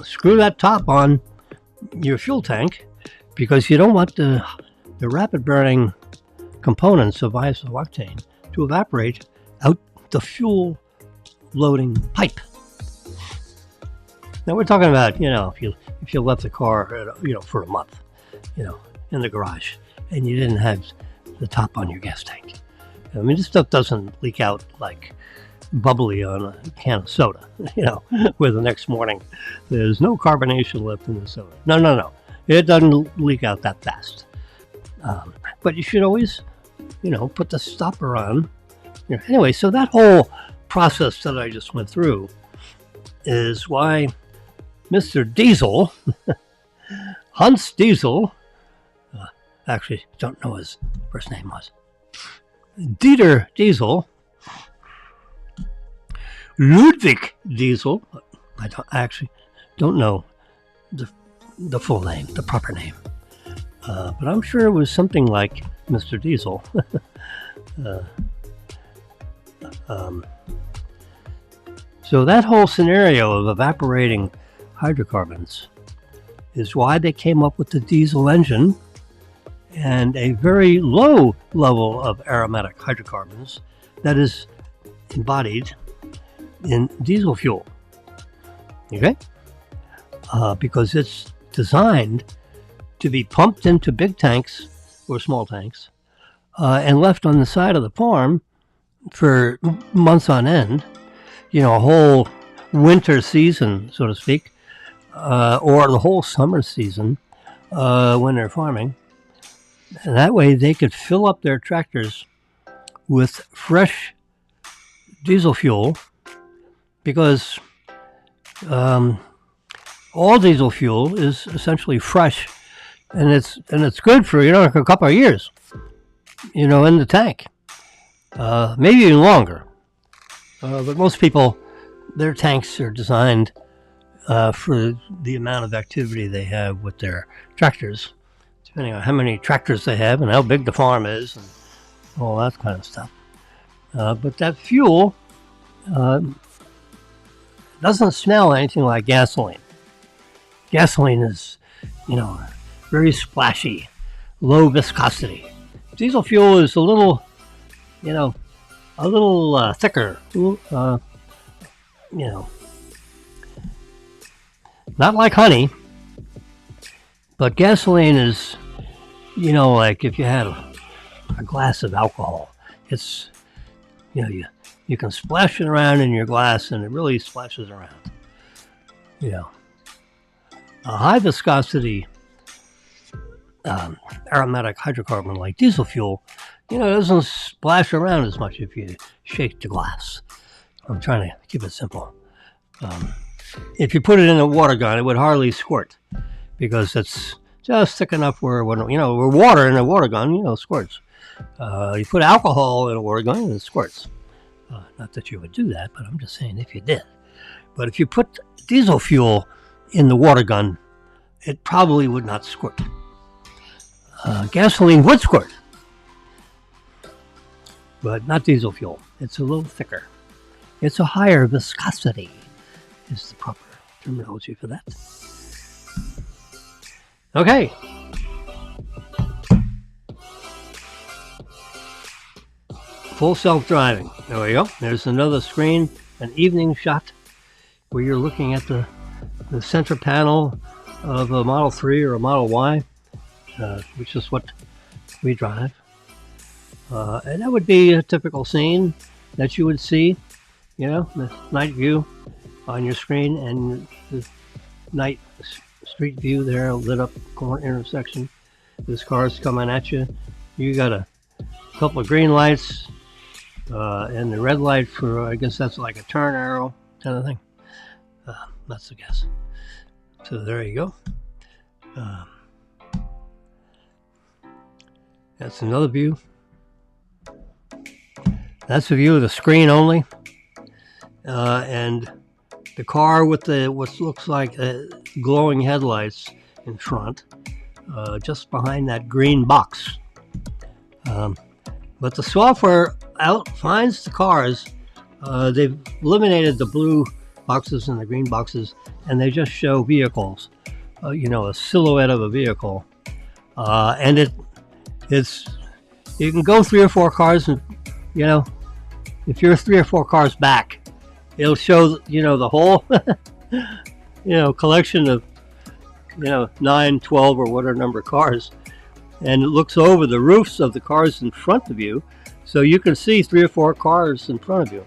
screw that top on your fuel tank, because you don't want the rapid burning components of isooctane to evaporate out the fuel loading pipe. Now we're talking about, if you left the car, for a month, in the garage, and you didn't have the top on your gas tank. I mean, this stuff doesn't leak out like bubbly on a can of soda, where the next morning there's no carbonation left in the soda. No. It doesn't leak out that fast. But you should always, put the stopper on. Anyway, so that whole process that I just went through is why Mr. Diesel, Hans Diesel, actually don't know his first name was, Dieter Diesel, Ludwig Diesel, I actually don't know the full name, the proper name, but I'm sure it was something like Mr. Diesel. So that whole scenario of evaporating hydrocarbons is why they came up with the diesel engine and a very low level of aromatic hydrocarbons that is embodied in diesel fuel. Okay? Because it's designed to be pumped into big tanks or small tanks and left on the side of the farm for months on end, a whole winter season, so to speak, or the whole summer season when they're farming. And that way they could fill up their tractors with fresh diesel fuel, because all diesel fuel is essentially fresh, and it's good for a couple of years, in the tank, maybe even longer. But most people, their tanks are designed for the amount of activity they have with their tractors, depending on how many tractors they have and how big the farm is and all that kind of stuff. But that fuel doesn't smell anything like gasoline. Gasoline is, very splashy, low viscosity. Diesel fuel is a little thicker, not like honey, but gasoline is, like if you had a glass of alcohol, it's, you can splash it around in your glass and it really splashes around. A high viscosity aromatic hydrocarbon like diesel fuel, it doesn't splash around as much if you shake the glass. I'm trying to keep it simple. If you put it in a water gun, it would hardly squirt, because it's just thick enough where water in a water gun, squirts. You put alcohol in a water gun and it squirts. Not that you would do that, but I'm just saying if you did. But if you put diesel fuel in the water gun, it probably would not squirt. Gasoline would squirt, but not diesel fuel. It's a little thicker. It's a higher viscosity, is the proper terminology for that. Okay. Full self-driving. There we go. There's another screen, an evening shot, where you're looking at the center panel of a Model 3 or a Model Y, which is what we drive. And that would be a typical scene that you would see, the night view on your screen and the night street view there, lit up corner intersection. This car's coming at you. You got a couple of green lights, And the red light for, I guess that's like a turn arrow kind of thing. That's the guess. So there you go. That's another view. That's a view of the screen only. And the car with the what looks like glowing headlights in front, just behind that green box. But the software finds the cars. They've eliminated the blue boxes and the green boxes, and they just show vehicles. A silhouette of a vehicle, and it's you can go 3 or 4 cars, and if you're 3 or 4 cars back, it'll show the whole collection of 9, 12 or whatever number of cars, and it looks over the roofs of the cars in front of you, so you can see 3 or 4 cars in front of you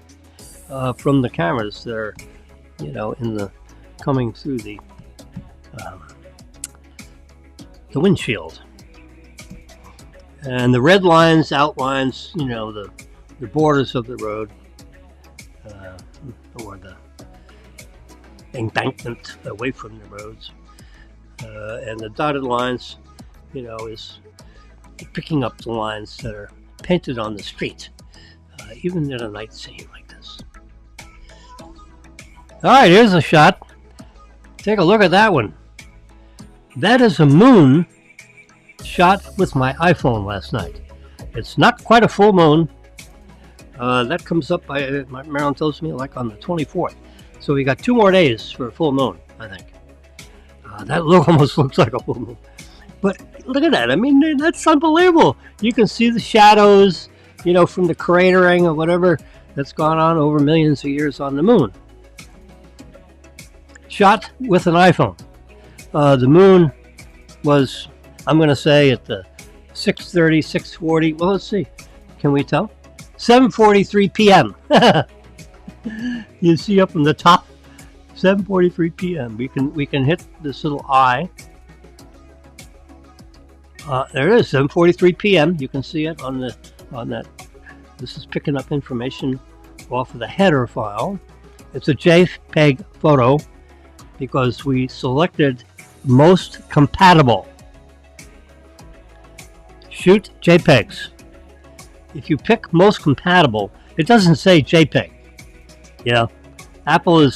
from the cameras that are coming through the windshield. And the red lines outlines the borders of the road, or the embankment away from the roads, and the dotted lines is picking up the lines that are painted on the street, even in a night scene like this. All right, here's a shot. Take a look at that one. That is a moon shot with my iPhone last night. It's not quite a full moon. That comes up, Marilyn tells me, like on the 24th. So we got 2 more days for a full moon, I think. That almost looks like a full moon. But look at that. I mean, that's unbelievable. You can see the shadows, from the cratering or whatever that's gone on over millions of years on the moon. Shot with an iPhone. The moon was, I'm going to say, at the 6:30, 6:40. Well, let's see. Can we tell? 7:43 p.m. You see up on the top, 7:43 p.m. We can hit this little eye. There it is, 7:43 p.m. You can see it on that. This is picking up information off of the header file. It's a JPEG photo because we selected most compatible. Shoot JPEGs. If you pick most compatible, it doesn't say JPEG. Apple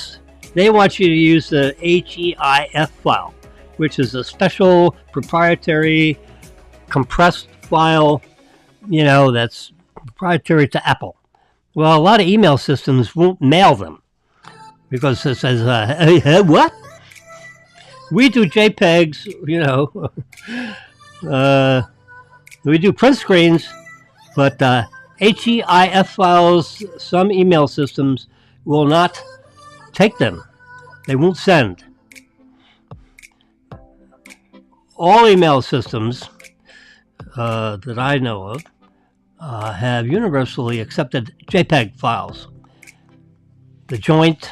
they want you to use the HEIF file, which is a special proprietary compressed file, that's proprietary to Apple. Well, a lot of email systems won't mail them because it says, what? We do JPEGs, we do print screens, but HEIF files, some email systems will not take them. They won't send. All email systems that I know of have universally accepted JPEG files. The joint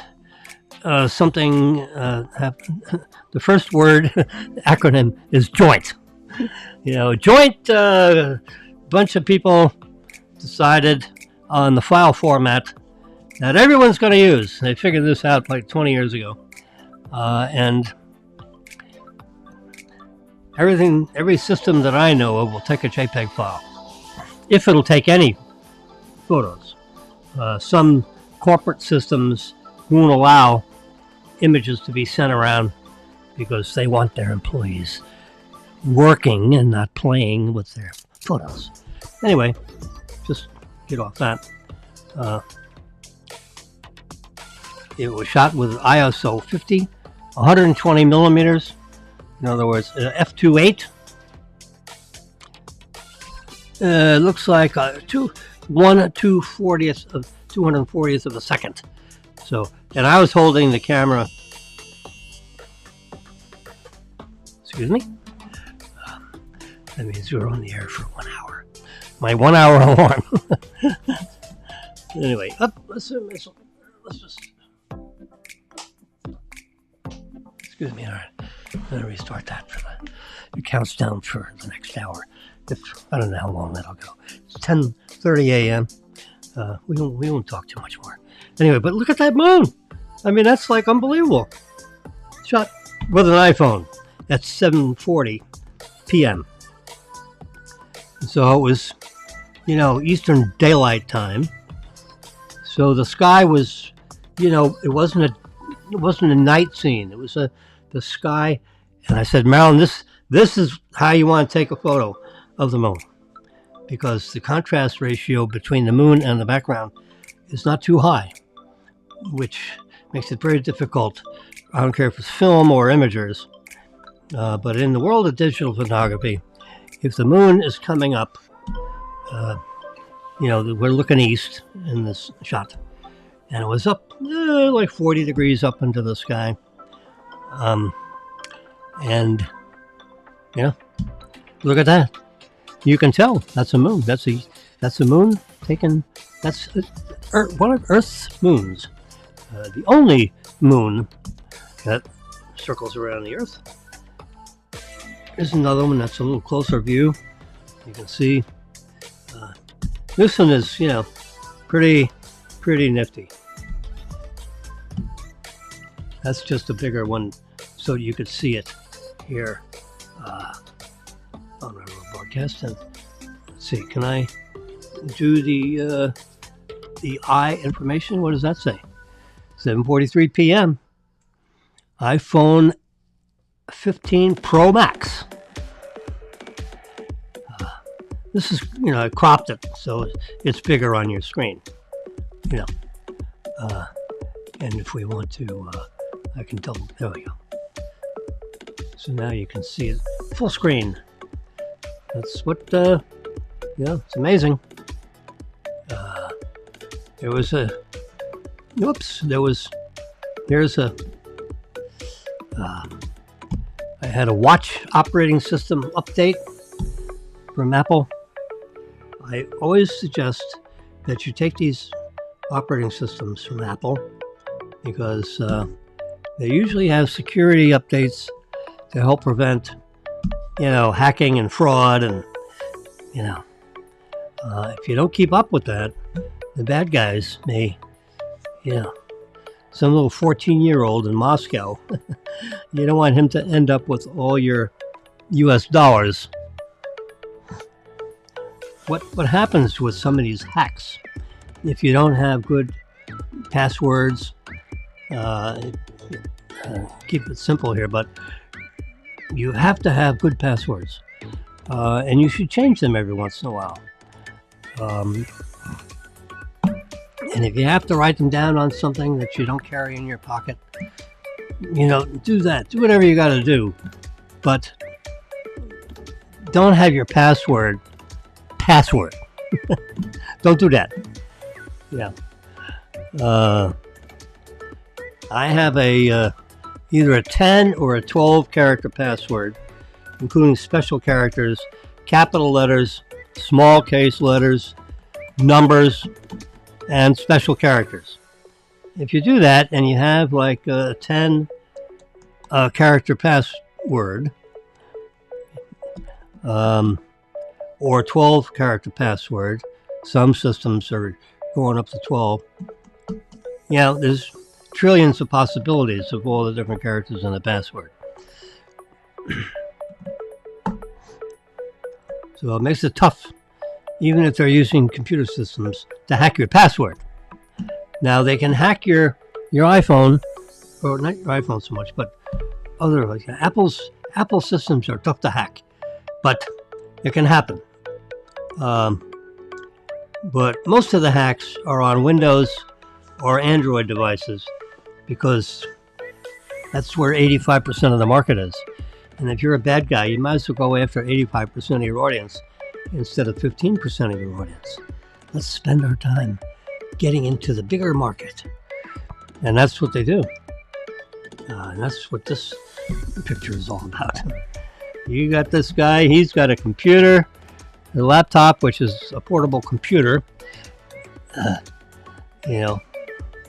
something, the first word acronym is joint. Joint, bunch of people decided on the file format that everyone's going to use. They figured this out like 20 years ago. And every system that I know of will take a JPEG file, if it'll take any photos. Some corporate systems won't allow images to be sent around because they want their employees working and not playing with their photos. Anyway, just get off that. It was shot with ISO 50, 120 millimeters. In other words, f2.8. Looks like 240th of a second. So, and I was holding the camera. Excuse me. That means we were on the air for 1 hour. My 1 hour alarm. Anyway, let's just. Excuse me. All right. I'm going to restart that it counts down for the next hour. I don't know how long that'll go. It's 10:30 a.m. We won't talk too much more. Anyway, but look at that moon. I mean, that's like unbelievable. Shot with an iPhone at 7:40 p.m. So it was, Eastern Daylight Time. So the sky was, it wasn't a night scene. It was the sky. And I said, Marilyn, this is how you want to take a photo of the moon, because the contrast ratio between the moon and the background is not too high, which makes it very difficult. I don't care if it's film or imagers, but in the world of digital photography, if the moon is coming up, we're looking east in this shot, and it was up like 40 degrees up into the sky. And look at that. You can tell that's a moon. That's a moon taken. That's one of Earth's moons. The only moon that circles around the Earth. Here's another one that's a little closer view. You can see this one is, pretty nifty. That's just a bigger one, so you could see it here on our broadcast. And let's see, can I do the eye information? What does that say? 7:43 p.m. iPhone 15 Pro Max. This is, I cropped it so it's bigger on your screen. And if we want to, I can double. There we go. So now you can see it full screen. That's what. It's amazing. There's a. I had a watch operating system update from Apple. I always suggest that you take these operating systems from Apple because they usually have security updates to help prevent, hacking and fraud. And, if you don't keep up with that, the bad guys may, some little 14-year-old in Moscow, you don't want him to end up with all your US dollars. What happens with some of these hacks, if you don't have good passwords, keep it simple here, but you have to have good passwords, and you should change them every once in a while. And if you have to write them down on something that you don't carry in your pocket, do that. Do whatever you got to do, but don't have your password. Don't do that. Yeah. I have either a 10 or a 12 character password, including special characters, capital letters, small case letters, numbers, and special characters. If you do that and you have like a 10 character password, or 12 character password, some systems are going up to 12. There's trillions of possibilities of all the different characters in the password. So it makes it tough, even if they're using computer systems, to hack your password. Now they can hack your iPhone, or not your iPhone so much, but other like Apple systems are tough to hack, but it can happen. But most of the hacks are on Windows or Android devices, because that's where 85% of the market is. And if you're a bad guy, you might as well go after 85% of your audience instead of 15% of your audience. Let's spend our time getting into the bigger market. And that's what they do. And that's what this picture is all about. You got this guy, he's got a computer, a laptop, which is a portable computer.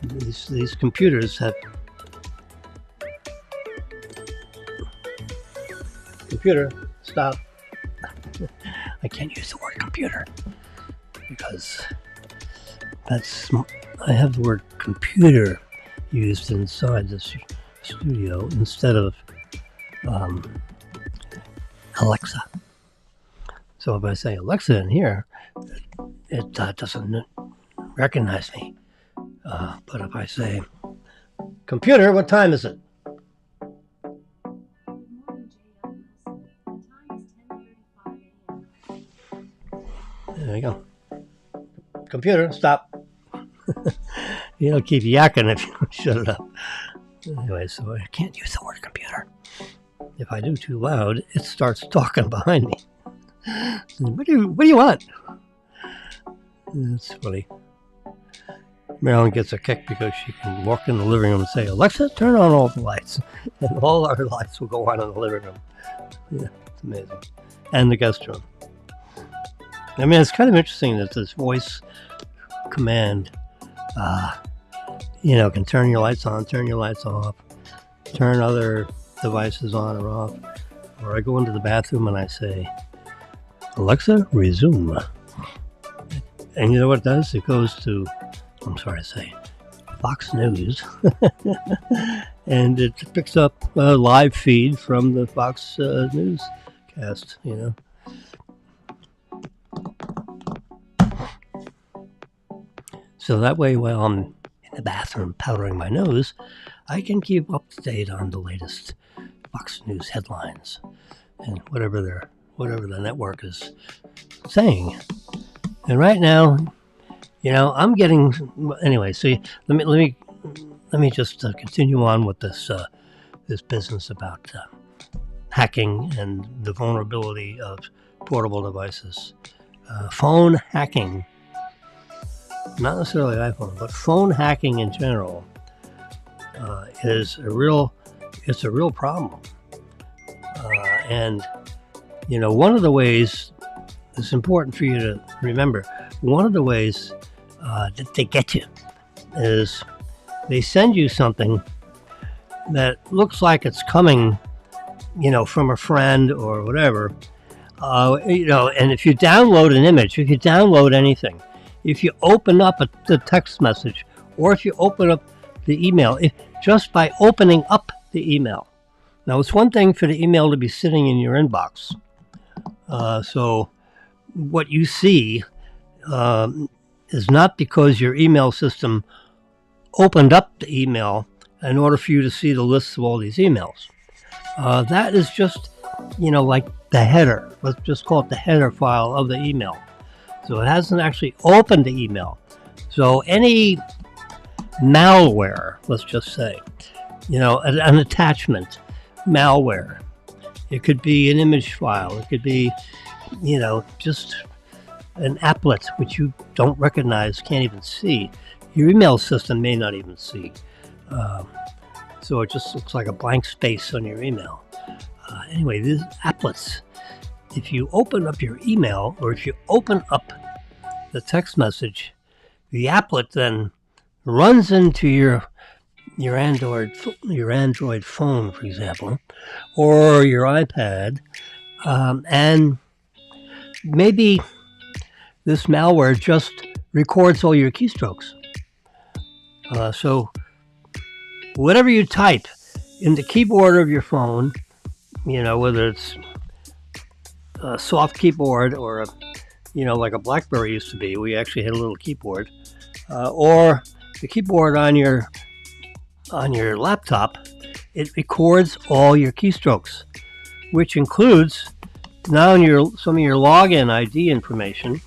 These computers have stop. I can't use the word computer because I have the word computer used inside this studio instead of Alexa. So if I say Alexa in here, it doesn't recognize me. But if I say, computer, what time is it? There you go. Computer, stop. You don't keep yakking if you don't shut it up. Anyway, so I can't use the word computer. If I do too loud, it starts talking behind me. What do you want? That's funny. Marilyn gets a kick because she can walk in the living room and say, Alexa, turn on all the lights. And all our lights will go on in the living room. Yeah, it's amazing. And the guest room. I mean, it's kind of interesting that this voice command, can turn your lights on, turn your lights off, turn other devices on or off. Or I go into the bathroom and I say, Alexa, resume. And you know what it does? It goes to, Fox News. And it picks up a live feed from the Fox newscast, So that way, while I'm in the bathroom powdering my nose, I can keep up to date on the latest Fox News headlines and whatever the network is saying. And right now, I'm getting anyway. So let me just continue on with this business about hacking and the vulnerability of portable devices. Phone hacking, not necessarily iPhone, but phone hacking in general is a real problem. And one of the ways it's important for you to remember. One of the ways that they get you is they send you something that looks like it's coming, from a friend or whatever. And if you download an image, if you download anything, if you open up the text message, or if you open up the email, just by opening up the email. Now, it's one thing for the email to be sitting in your inbox. So what you see is not because your email system opened up the email in order for you to see the list of all these emails. That is just, like the header. Let's just call it the header file of the email. So it hasn't actually opened the email. So any malware, let's just say, an attachment, malware. It could be an image file. It could be, just an applet which you don't recognize, can't even see. Your email system may not even see. So it just looks like a blank space on your email. Anyway, these applets, if you open up your email or if you open up the text message, the applet then runs into your Android phone, for example, or your iPad, and maybe this malware just records all your keystrokes. So whatever you type in the keyboard of your phone, whether it's a soft keyboard or like a BlackBerry used to be, we actually had a little keyboard, or the keyboard on your laptop, it records all your keystrokes, which includes not only some of your login ID information,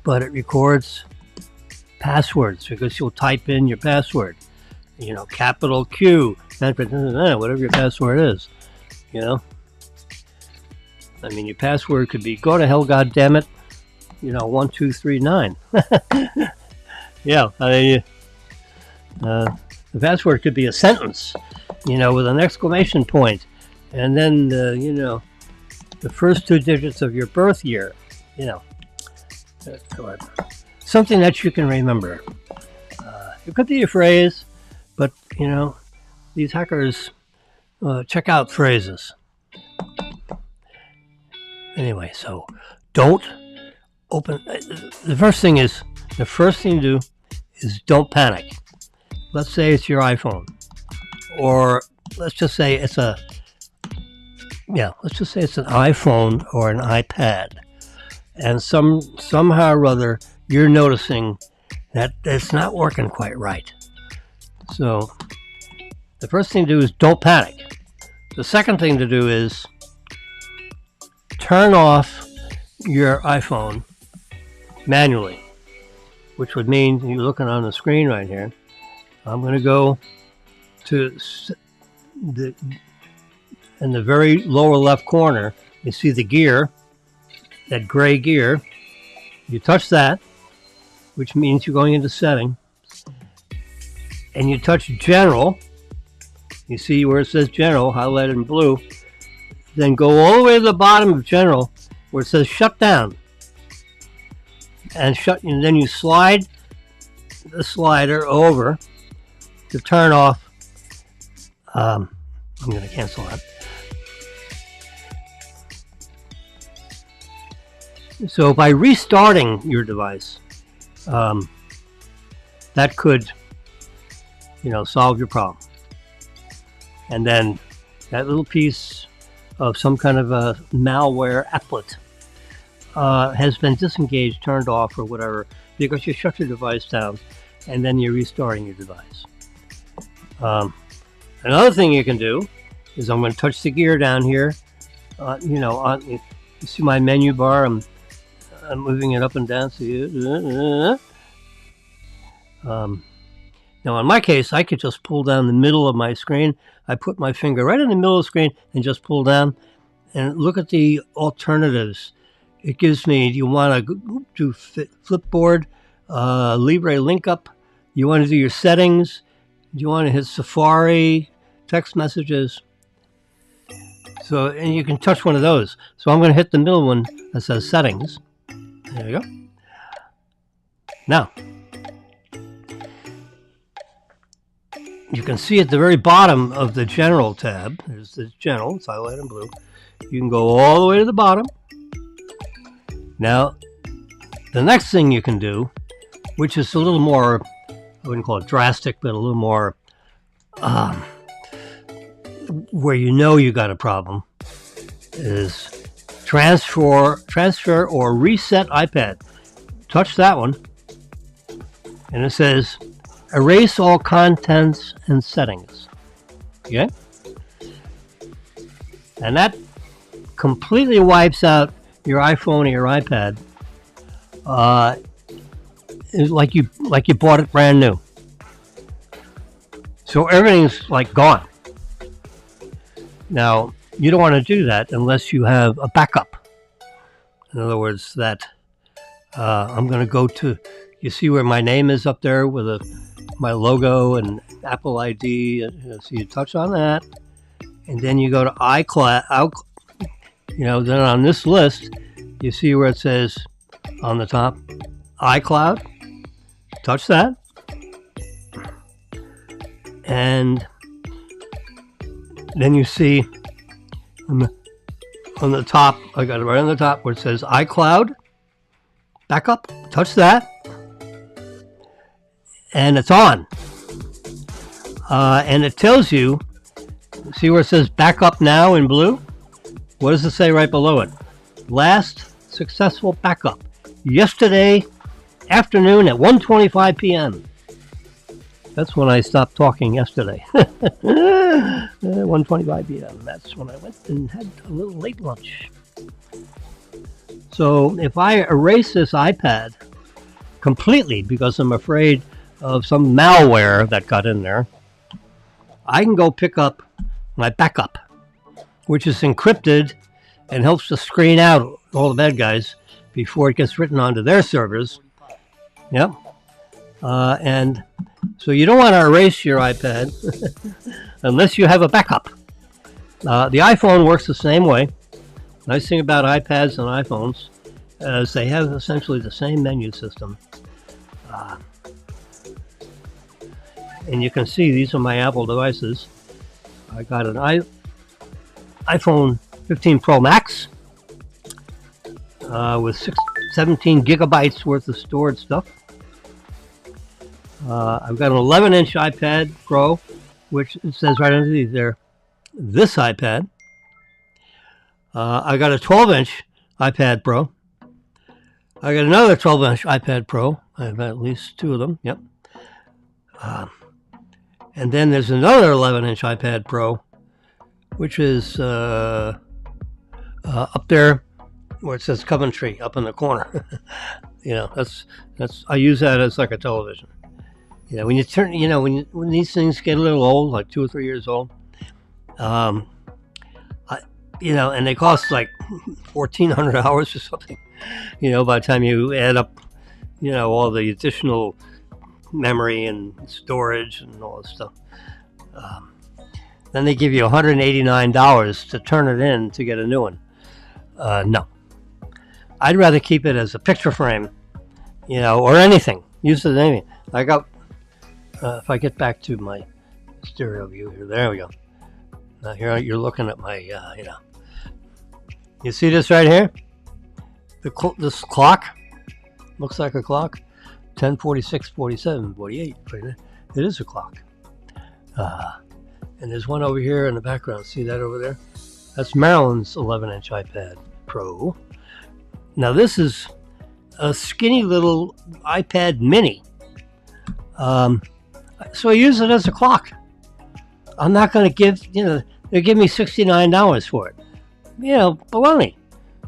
but it records passwords because you'll type in your password, capital Q, whatever your password is, I mean, your password could be go to hell, goddammit, 1239. Yeah, I mean, the password could be a sentence, with an exclamation point, and then the first two digits of your birth year, something that you can remember. It could be a phrase, but these hackers check out phrases. Anyway, so don't open. The first thing to do is don't panic. Let's say it's your iPhone, or let's just say it's an iPhone or an iPad, and somehow or other you're noticing that it's not working quite right. So the first thing to do is don't panic. The second thing to do is turn off your iPhone manually, which would mean you're looking on the screen right here. I'm going to go to in the very lower left corner. You see the gear, that gray gear. You touch that, which means you're going into setting, and you touch general. You see where it says general highlighted in blue. Then go all the way to the bottom of general where it says shut down, and then you slide the slider over to turn off. I'm going to cancel that. So by restarting your device, that could, solve your problem. And then that little piece of some kind of a malware applet has been disengaged, turned off, or whatever, because you shut your device down and then you're restarting your device. Another thing you can do is I'm going to touch the gear down here. You see my menu bar. I'm moving it up and down. Now, in my case, I could just pull down the middle of my screen. I put my finger right in the middle of the screen and just pull down. And look at the alternatives. It gives me, do you want to do Flipboard, Libre Link Up? You want to do your settings? Do you want to hit Safari, text messages? So, and you can touch one of those. So I'm going to hit the middle one that says settings. There you go. Now, you can see at the very bottom of the general tab, there's the general, it's highlighted in blue. You can go all the way to the bottom. Now, the next thing you can do, which is a little more, I wouldn't call it drastic, but a little more where you got a problem, is transfer or reset iPad. Touch that one, and it says erase all contents and settings. Okay? And that completely wipes out your iPhone or your iPad, like you bought it brand new. So everything's like gone. Now, you don't want to do that unless you have a backup. In other words, that I'm going to go to, you see where my name is up there with my logo and Apple ID. So you touch on that, and then you go to iCloud. Then on this list, you see where it says on the top, iCloud. Touch that. And then you see on the top, I got it right on the top where it says iCloud backup. Touch that. And it's on. And it tells you, see where it says backup now in blue? What does it say right below it? Last successful backup. Yesterday afternoon at 1:25 p.m. That's when I stopped talking yesterday. 1:25 p.m. That's when I went and had a little late lunch. So if I erase this iPad completely because I'm afraid of some malware that got in there, I can go pick up my backup, which is encrypted and helps to screen out all the bad guys before it gets written onto their servers. Yep. And so you don't want to erase your iPad unless you have a backup. The iPhone works the same way. Nice thing about iPads and iPhones is they have essentially the same menu system. And you can see these are my Apple devices. I got an iPhone 15 Pro Max with 17 gigabytes worth of stored stuff. I've got an 11-inch iPad Pro, which it says right underneath there, this iPad. I got a 12-inch iPad Pro. I got another 12-inch iPad Pro. I have at least two of them. Yep. And then there's another 11-inch iPad Pro, which is up there where it says Coventry, up in the corner. That's I use that as like a television. When you turn, when these things get a little old, like 2 or 3 years old, and they cost like $1,400 or something. By the time you add up, all the additional memory and storage and all this stuff. Then they give you $189 to turn it in to get a new one. No. I'd rather keep it as a picture frame, or anything. Use it as anything. I got, if I get back to my stereo view here, there we go. Now here you're looking at my, You see this right here? This clock looks like a clock. 10, 46, 47, 48. It is a clock. And there's one over here in the background. See that over there? That's Marilyn's 11-inch iPad Pro. Now this is a skinny little iPad Mini. So I use it as a clock. I'm not going to give, they give me $69 for it. Baloney.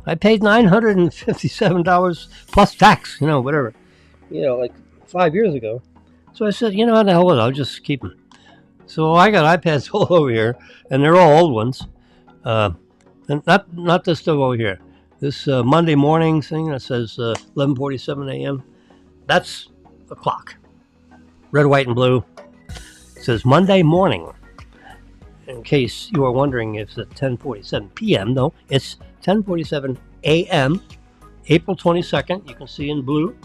I paid $957 plus tax, whatever. Like 5 years ago. So I said, what the hell with it? I'll just keep them. So I got iPads all over here, and they're all old ones. And not this stuff over here. This Monday morning thing that says 11:47 a.m. That's a clock. Red, white, and blue. It says Monday morning. In case you are wondering if it's 10:47 p.m. No, it's 10:47 a.m. April 22nd. You can see in blue.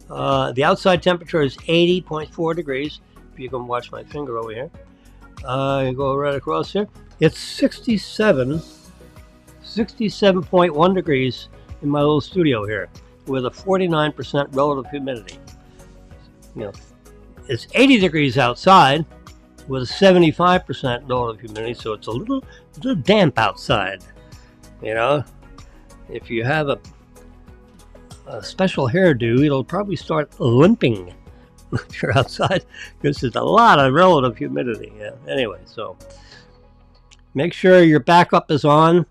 The outside temperature is 80.4 degrees. If you can watch my finger over here. You go right across here. It's 67.1 degrees in my little studio here with a 49% relative humidity. It's 80 degrees outside with a 75% relative humidity, so it's a little damp outside. If you have a special hairdo, it'll probably start limping if you're outside because there's a lot of relative humidity. Anyway, so make sure your backup is on.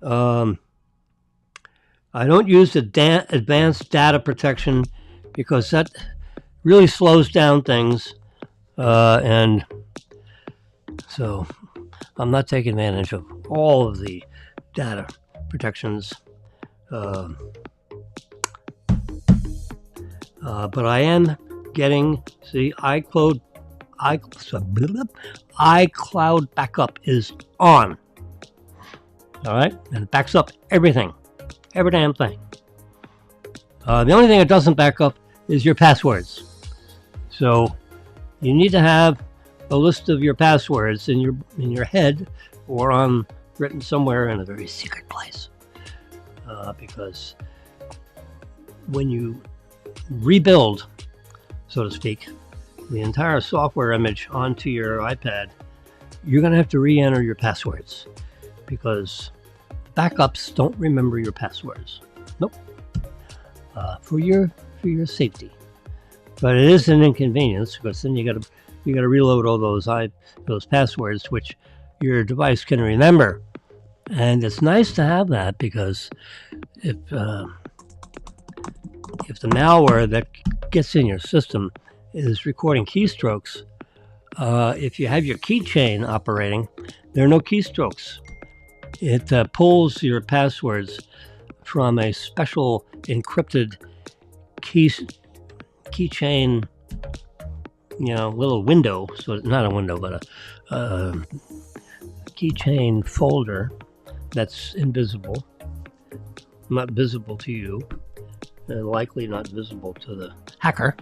I don't use advanced data protection because that really slows down things, and so I'm not taking advantage of all of the data protections. But I am getting, iCloud backup is on. All right, and it backs up everything, every damn thing. The only thing it doesn't back up is your passwords. So you need to have a list of your passwords in your head or written somewhere in a very secret place, because when you rebuild, so to speak, the entire software image onto your iPad, you're going to have to re-enter your passwords because backups don't remember your passwords. Nope. For your safety. But it is an inconvenience because then you got to reload all those passwords which your device can remember. And it's nice to have that because if the malware that gets in your system is recording keystrokes, if you have your keychain operating, there are no keystrokes. It pulls your passwords from a special encrypted keychain, little window. So not a window, but a keychain folder that's invisible, not visible to you, and likely not visible to the hacker.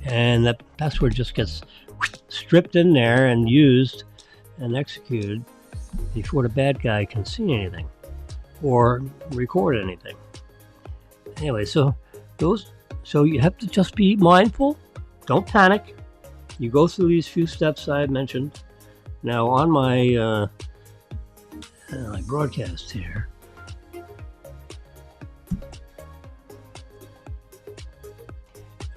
And that password just gets stripped in there and used and executed before the bad guy can see anything. or record anything. Anyway, so you have to just be mindful. Don't panic. You go through these few steps I mentioned. Now on my broadcast here,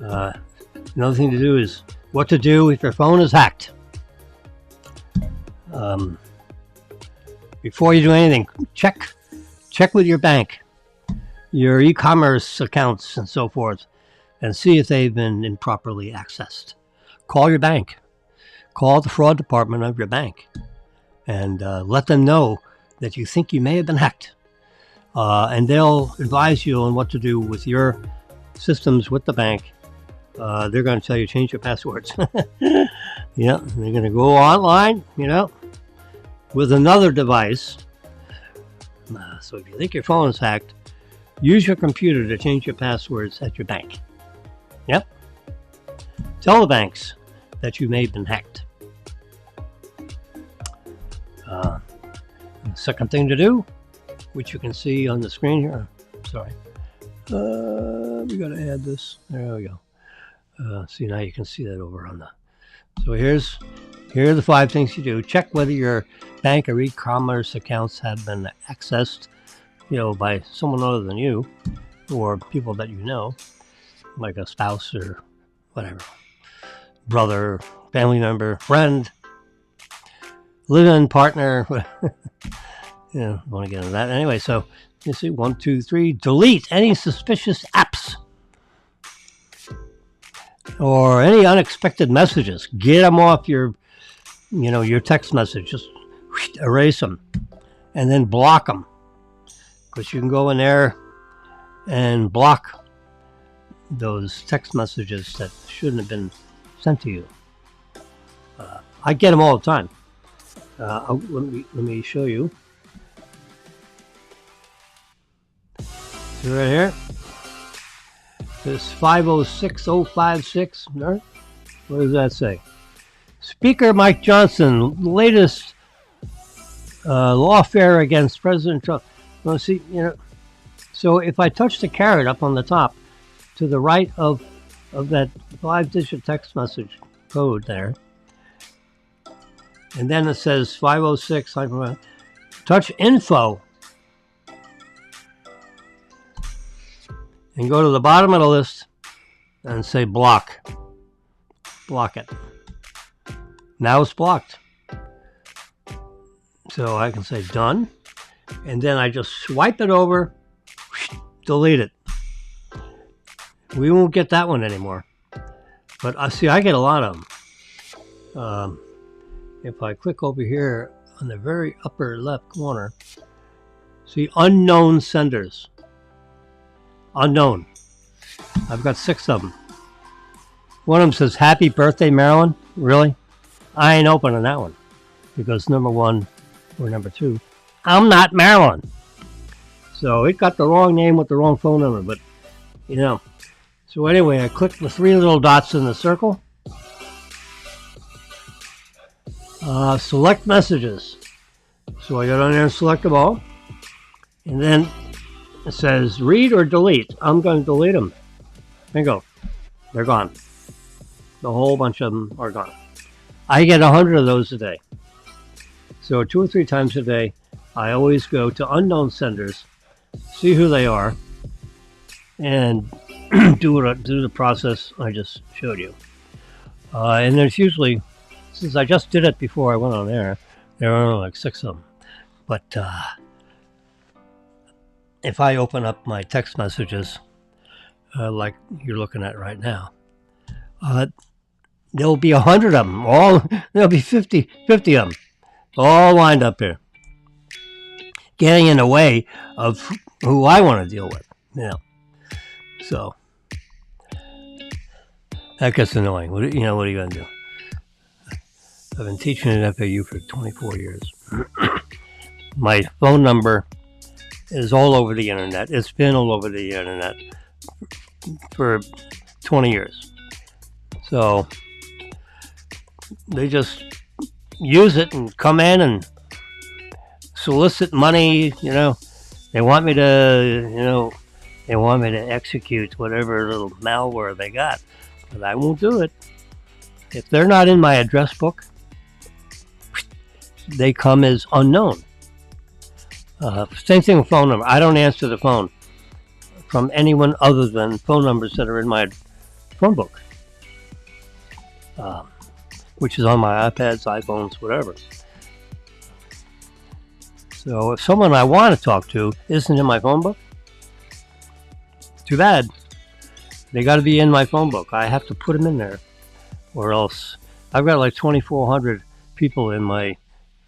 another thing to do is what to do if your phone is hacked. Before you do anything, check with your bank, your e-commerce accounts and so forth, and see if they've been improperly accessed. Call your bank. Call the fraud department of your bank and let them know that you think you may have been hacked. And they'll advise you on what to do with your systems with the bank. They're going to tell you change your passwords. Yeah, they're going to go online, with another device. So if you think your phone is hacked, use your computer to change your passwords at your bank. Yep. Tell the banks that you may have been hacked. The second thing to do, which you can see on the screen here. Sorry. We got to add this. There we go. See, now you can see that over on the. So here are the 5 things you do. Check whether your bank or e-commerce accounts have been accessed, by someone other than you, or people that you know, like a spouse or whatever, brother, family member, friend, live-in partner. Want to get into that anyway. So you see, 1, 2, 3. Delete any suspicious apps or any unexpected messages. Get them off your text message. Just erase them and then block them, because you can go in there and block those text messages that shouldn't have been sent to you. I get them all the time. Let me show you. See right here. This 506056. What does that say? Speaker Mike Johnson, latest lawfare against President Trump. Well, see, so if I touch the caret up on the top to the right of that 5-digit text message code there, and then it says 506, touch info, and go to the bottom of the list and say block. Block it. Now it's blocked. So I can say done, and then I just swipe it over, delete it. We won't get that one anymore. But I get a lot of them. If I click over here on the very upper left corner, see unknown senders. Unknown. I've got 6 of them. One of them says, "Happy birthday, Marilyn." Really? I ain't opening that one, because number 1 or number 2, I'm not Marilyn. So it got the wrong name with the wrong phone number, but So anyway, I click the 3 little dots in the circle. Select messages. So I go down there and select them all. And then it says read or delete. I'm going to delete them. Bingo. They're gone. The whole bunch of them are gone. I get 100 of those a day. So 2 or 3 times a day, I always go to unknown senders, see who they are, and do the process I just showed you. And there's usually, since I just did it before I went on air, there are only like 6 of them. But if I open up my text messages, like you're looking at right now, there'll be 100 of them. There'll be 50 of them, all lined up here, getting in the way of who I want to deal with. So that gets annoying. What are you going to do? I've been teaching at FAU for 24 years. My phone number is all over the internet. It's been all over the internet for 20 years. So they just use it and come in and solicit money, They want me to, they want me to execute whatever little malware they got, but I won't do it. If they're not in my address book, they come as unknown. Same thing with phone number. I don't answer the phone from anyone other than phone numbers that are in my phone book, which is on my iPads, iPhones, whatever. So if someone I want to talk to isn't in my phone book, too bad. They got to be in my phone book. I have to put them in there, or else I've got like 2,400 people in my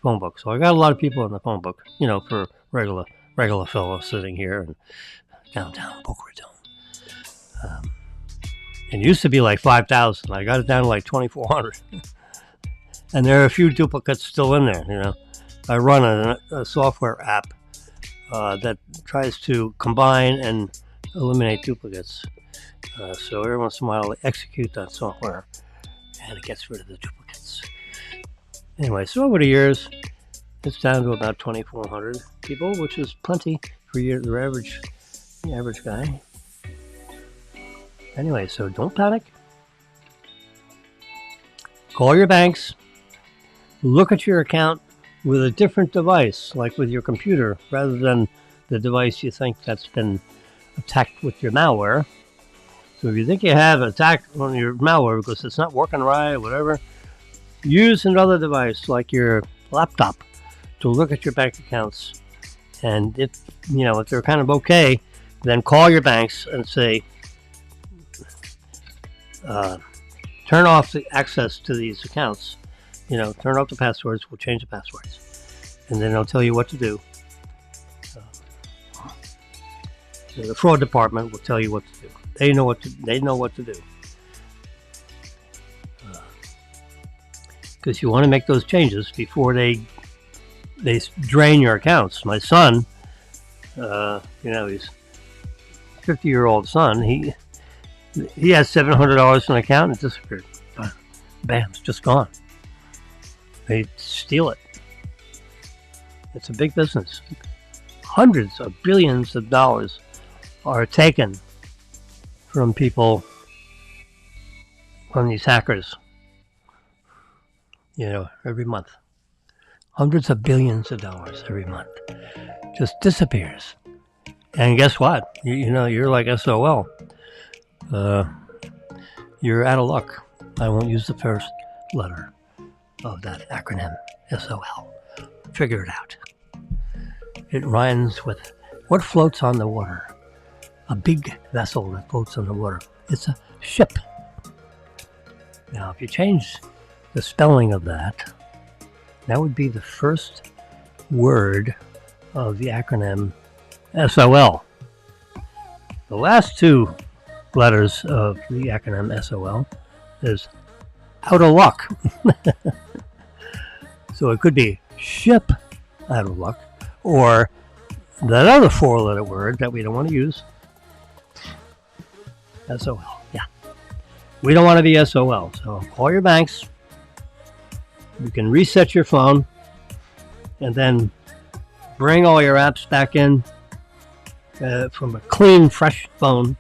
phone book. So I got a lot of people in the phone book, for regular fellow sitting here in downtown Boca Raton. It used to be like 5,000. I got it down to like 2,400. And there are a few duplicates still in there, I run a software app that tries to combine and eliminate duplicates. So every once in a while, I execute that software, and it gets rid of the duplicates. Anyway, so over the years, it's down to about 2,400 people, which is plenty for the average guy. Anyway, so don't panic. Call your banks. Look at your account with a different device, like with your computer, rather than the device you think that's been attacked with your malware. So if you think you have an attack on your malware because it's not working right or whatever, use another device like your laptop to look at your bank accounts. And if they're kind of okay, then call your banks and say, turn off the access to these accounts. Turn off the passwords. We'll change the passwords, and then they'll tell you what to do. The fraud department will tell you what to do. They know what to do. Because you want to make those changes before they drain your accounts. My son, he's 50-year-old son. He has $700 in an account and it disappeared. Bam, it's just gone. They steal it. It's a big business. Hundreds of billions of dollars are taken from people, from these hackers, every month. Hundreds of billions of dollars every month. Just disappears. And guess what? You're like SOL. You're out of luck. I won't use the first letter of that acronym, SOL. Figure it out. It rhymes with what floats on the water. A big vessel that floats on the water. It's a ship. Now, if you change the spelling of that, that would be the first word of the acronym SOL. The last two letters of the acronym SOL is out of luck. So it could be ship out of luck, or that other four-letter word that we don't want to use, SOL. Yeah. We don't want to be SOL. So call your banks. You can reset your phone and then bring all your apps back in from a clean, fresh phone.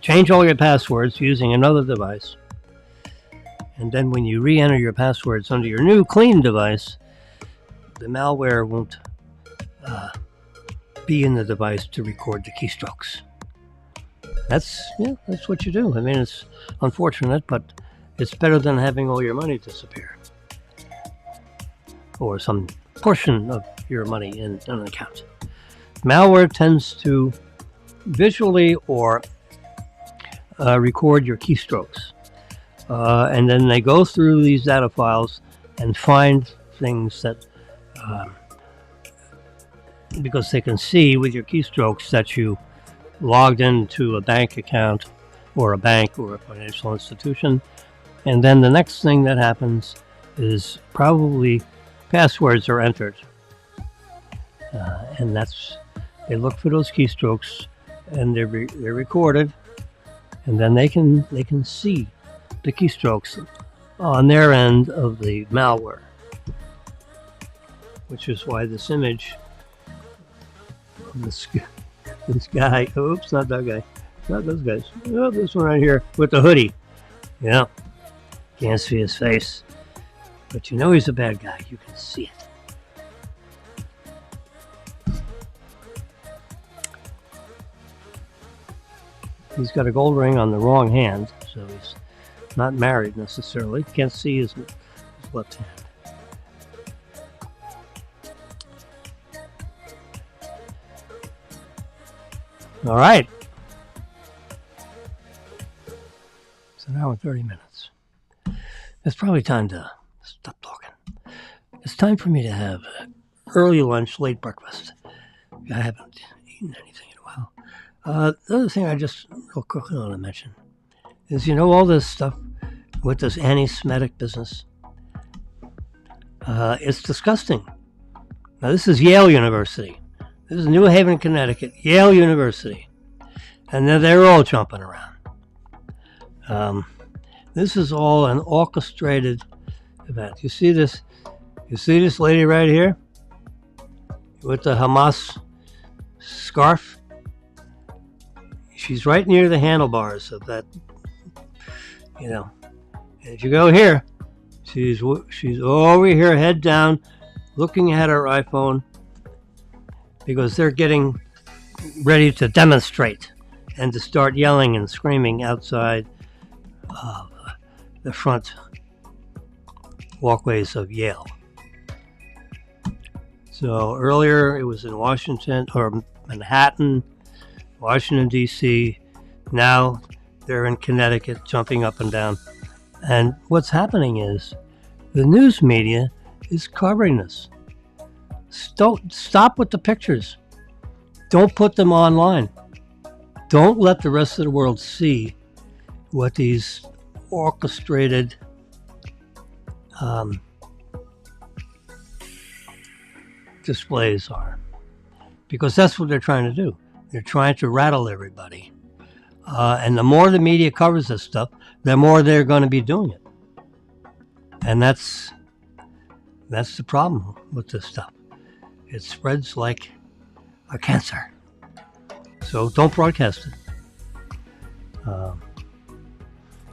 Change all your passwords using another device. And then when you re-enter your passwords under your new clean device, the malware won't be in the device to record the keystrokes. That's what you do. I mean, it's unfortunate, but it's better than having all your money disappear. Or some portion of your money in an account. Malware tends to visually or record your keystrokes. And then they go through these data files and find things that, because they can see with your keystrokes that you logged into a bank account or a bank or a financial institution. And then the next thing that happens is probably passwords are entered. And they look for those keystrokes and they're recorded. And then they can see the keystrokes on their end of the malware, which is why this image This, this guy, oops, not that guy. Not those guys. Oh, this one right here with the hoodie. Yeah. Can't see his face. But you know he's a bad guy. You can see it. He's got a gold ring on the wrong hand, so he's not married necessarily. Can't see his left hand. All right. It's an hour and 30 minutes. It's probably time to stop talking. It's time for me to have early lunch, late breakfast. I haven't eaten anything in a while. The other thing I just real quickly want to mention is, you know, all this stuff with this anti-Semitic business. It's disgusting. Now, this is Yale University. This is New Haven, Connecticut, Yale University. And they're all jumping around. This is all an orchestrated event. You see this? You see this lady right here with the Hamas scarf? She's right near the handlebars of that, you know. And if you go here, she's over here, head down, looking at her iPhone, because they're getting ready to demonstrate and to start yelling and screaming outside the front walkways of Yale. So earlier it was in Washington or Manhattan, Washington, D.C. Now they're in Connecticut, jumping up and down. And what's happening is the news media is covering this. Stop with the pictures. Don't put them online. Don't let the rest of the world see what these orchestrated displays are. Because that's what they're trying to do. They're trying to rattle everybody. And the more the media covers this stuff, the more they're going to be doing it. And that's the problem with this stuff. It spreads like a cancer. So don't broadcast it.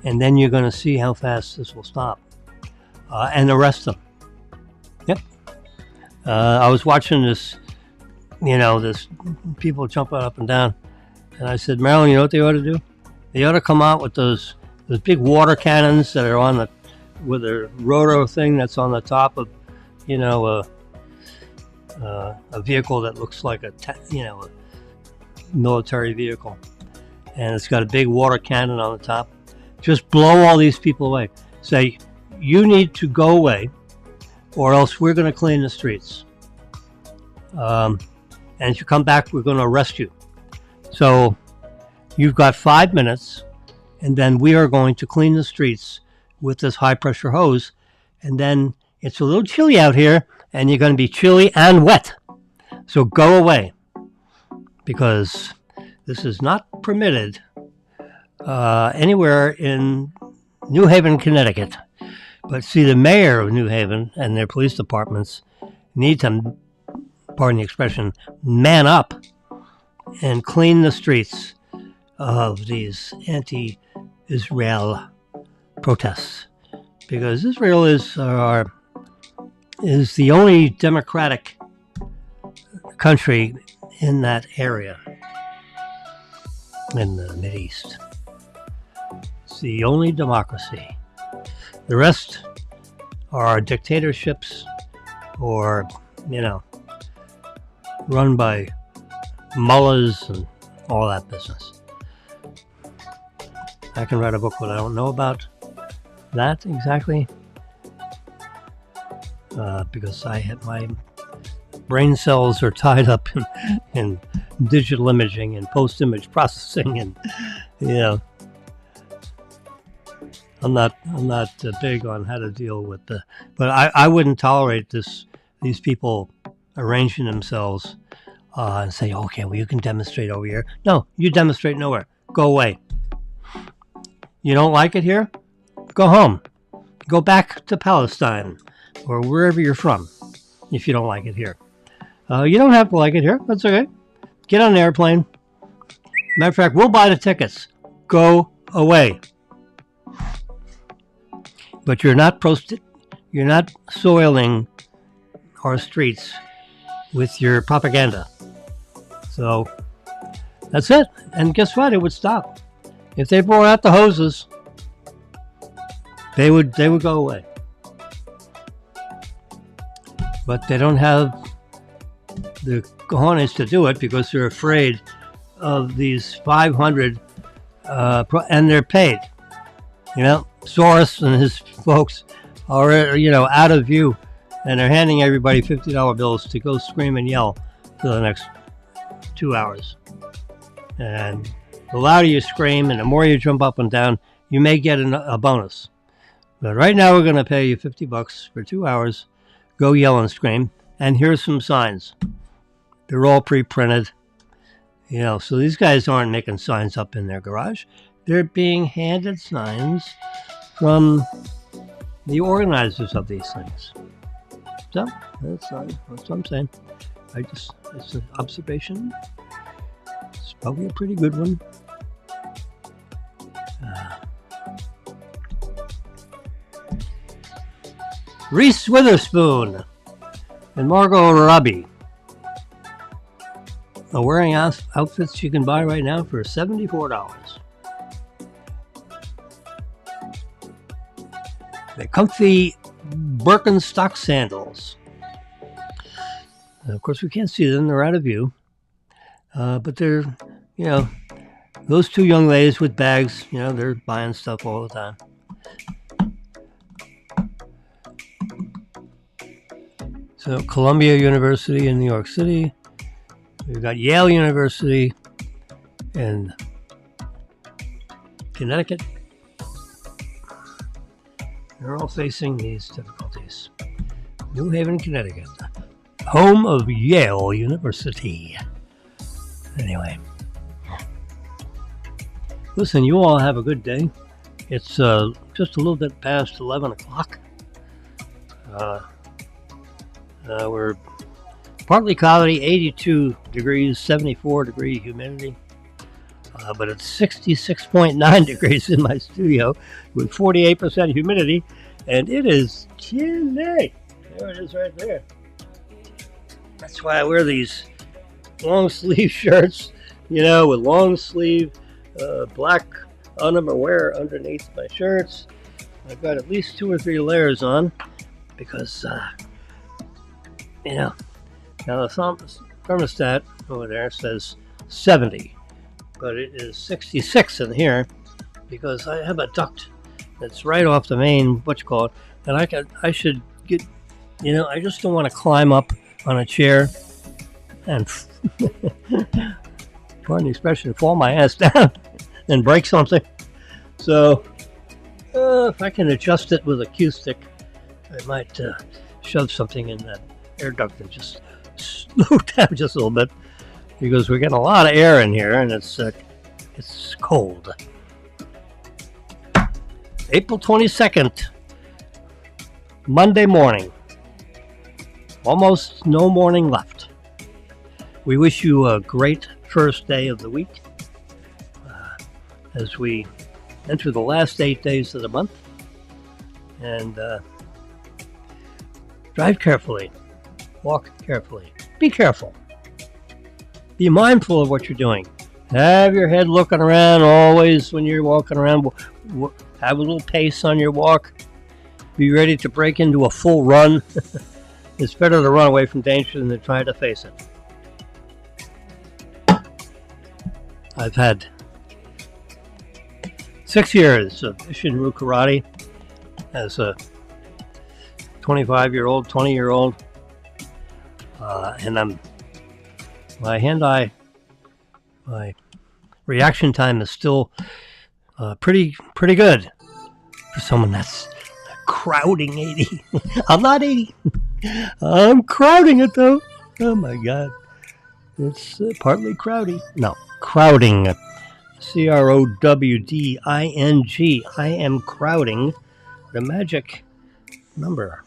And then you're going to see how fast this will stop. And arrest them. Yep. I was watching this, this people jumping up and down. And I said, Marilyn, you know what they ought to do? They ought to come out with those big water cannons that are with a rotor thing that's on the top of, a vehicle that looks like a military vehicle. And it's got a big water cannon on the top. Just blow all these people away. Say, you need to go away, or else we're going to clean the streets. And if you come back, we're going to arrest you. So you've got 5 minutes, and then we are going to clean the streets with this high-pressure hose. And then it's a little chilly out here, and you're going to be chilly and wet. So go away, because this is not permitted anywhere in New Haven, Connecticut. But see, the mayor of New Haven and their police departments need to, pardon the expression, man up and clean the streets of these anti-Israel protests, because Israel is the only democratic country in that area in the Mideast. It's the only democracy. The rest are dictatorships or, run by mullahs and all that business. I can write a book, but I don't know about that exactly, because my brain cells are tied up in digital imaging and post-image processing, and I'm not big on how to deal with but I wouldn't tolerate these people arranging themselves and say, okay, well, you can demonstrate over here. No, you demonstrate nowhere. Go away. You don't like it here? Go home. Go back to Palestine or wherever you're from if you don't like it here. You don't have to like it here. That's okay. Get on an airplane. Matter of fact, we'll buy the tickets. Go away. But you're not soiling our streets with your propaganda. So that's it. And guess what? It would stop. If they brought out the hoses, they would go away. But they don't have the cojones to do it because they're afraid of these 500, and they're paid. Soros and his folks are, out of view, and they're handing everybody $50 bills to go scream and yell for the next 2 hours. And the louder you scream and the more you jump up and down, you may get a bonus. But right now we're going to pay you $50 for 2 hours. Go yell and scream. And here's some signs. They're all pre-printed. So these guys aren't making signs up in their garage. They're being handed signs from the organizers of these things. So that's what I'm saying. It's an observation. It's probably a pretty good one. Reese Witherspoon and Margot Robbie are wearing outfits you can buy right now for $74. They're comfy Birkenstock sandals. And of course, we can't see them. They're out of view. But they're, those two young ladies with bags, they're buying stuff all the time. So Columbia University in New York City. We've got Yale University in Connecticut. They're all facing these difficulties. New Haven, Connecticut, home of Yale University. Anyway, listen, you all have a good day. It's just a little bit past 11 o'clock. We're partly cloudy, 82 degrees, 74 degree humidity. But it's 66.9 degrees in my studio with 48% humidity, and it is chilly. There it is right there. That's why I wear these long sleeve shirts, with long sleeve black underwear underneath my shirts. I've got at least 2 or 3 layers on because, now the thermostat over there says 70. But it is 66 in here because I have a duct that's right off the main, and I should get, I just don't want to climb up on a chair and, pardon the expression, fall my ass down and break something. So, if I can adjust it with a cue stick, I might shove something in that air duct and just slow down just a little bit. Because we're getting a lot of air in here, and it's cold. April 22nd, Monday morning. Almost no morning left. We wish you a great first day of the week as we enter the last 8 days of the month. And drive carefully. Walk carefully. Be careful. Be mindful of what you're doing. Have your head looking around always when you're walking around. Have a little pace on your walk. Be ready to break into a full run. It's better to run away from danger than to try to face it. I've had 6 years of Ishinru karate as a 25-year-old, 20-year-old. And my hand-eye, my reaction time is still pretty good for someone that's crowding 80. I'm not 80. I'm crowding it though. Oh my God. It's partly crowdy. No, crowding. CROWDING. I am crowding the magic number.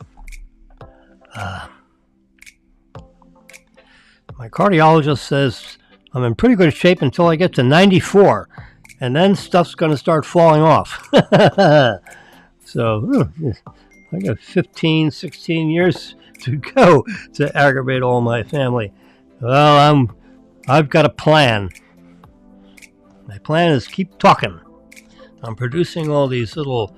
My cardiologist says I'm in pretty good shape until I get to 94, and then stuff's going to start falling off. So I got 15, 16 years to go to aggravate all my family. Well, I've got a plan. My plan is keep talking. I'm producing all these little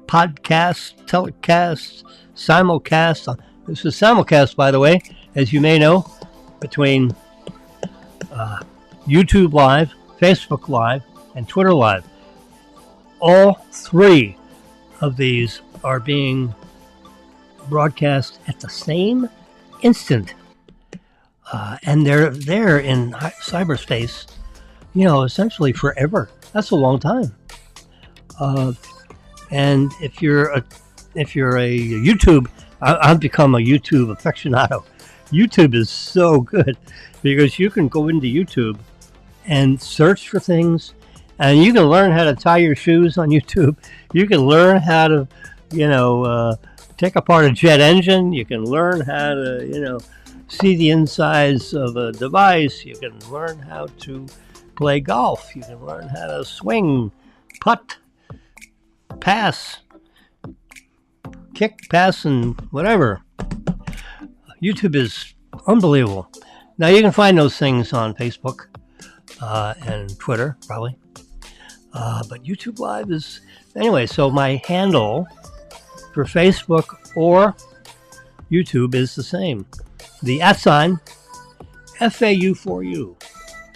podcasts, telecasts, simulcasts. This is simulcast, by the way, as you may know, between YouTube Live, Facebook Live, and Twitter Live. All three of these are being broadcast at the same instant. And they're there in cyberspace, essentially forever. That's a long time. And if you're a YouTube, I've become a YouTube aficionado. YouTube is so good because you can go into YouTube and search for things, and you can learn how to tie your shoes on YouTube. You can learn how to, take apart a jet engine. You can learn how to, see the insides of a device. You can learn how to play golf. You can learn how to swing, putt, pass, kick, pass, and whatever. YouTube is unbelievable. Now you can find those things on Facebook and Twitter, probably. But YouTube Live is... Anyway, so my handle for Facebook or YouTube is the same. The @ FAU4U.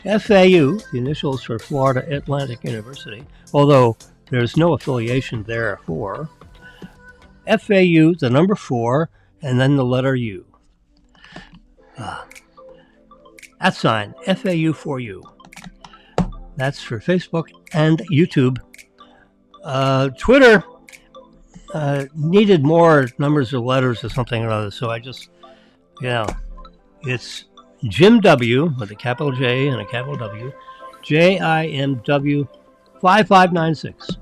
FAU, the initials for Florida Atlantic University, although there's no affiliation there for. FAU, the number 4, and then the letter U. @ FAU4U. That's for Facebook and YouTube. Twitter needed more numbers or letters or something or other, so I just, it's Jim W with a capital J and a capital W, JIMW 5596.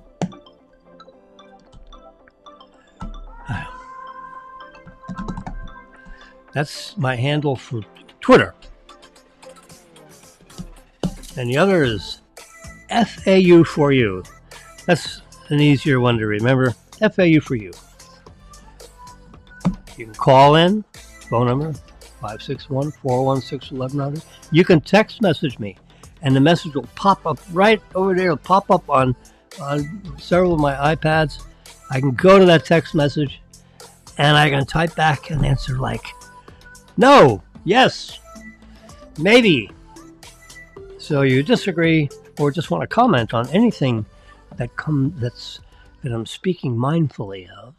That's my handle for Twitter. And the other is FAU4U. That's an easier one to remember. FAU4U. You can call in, phone number 561-416-1100. You can text message me, and the message will pop up right over there. It'll pop up on several of my iPads. I can go to that text message, and I can type back an answer like, no, yes, maybe. So you disagree or just want to comment on anything that I'm speaking mindfully of,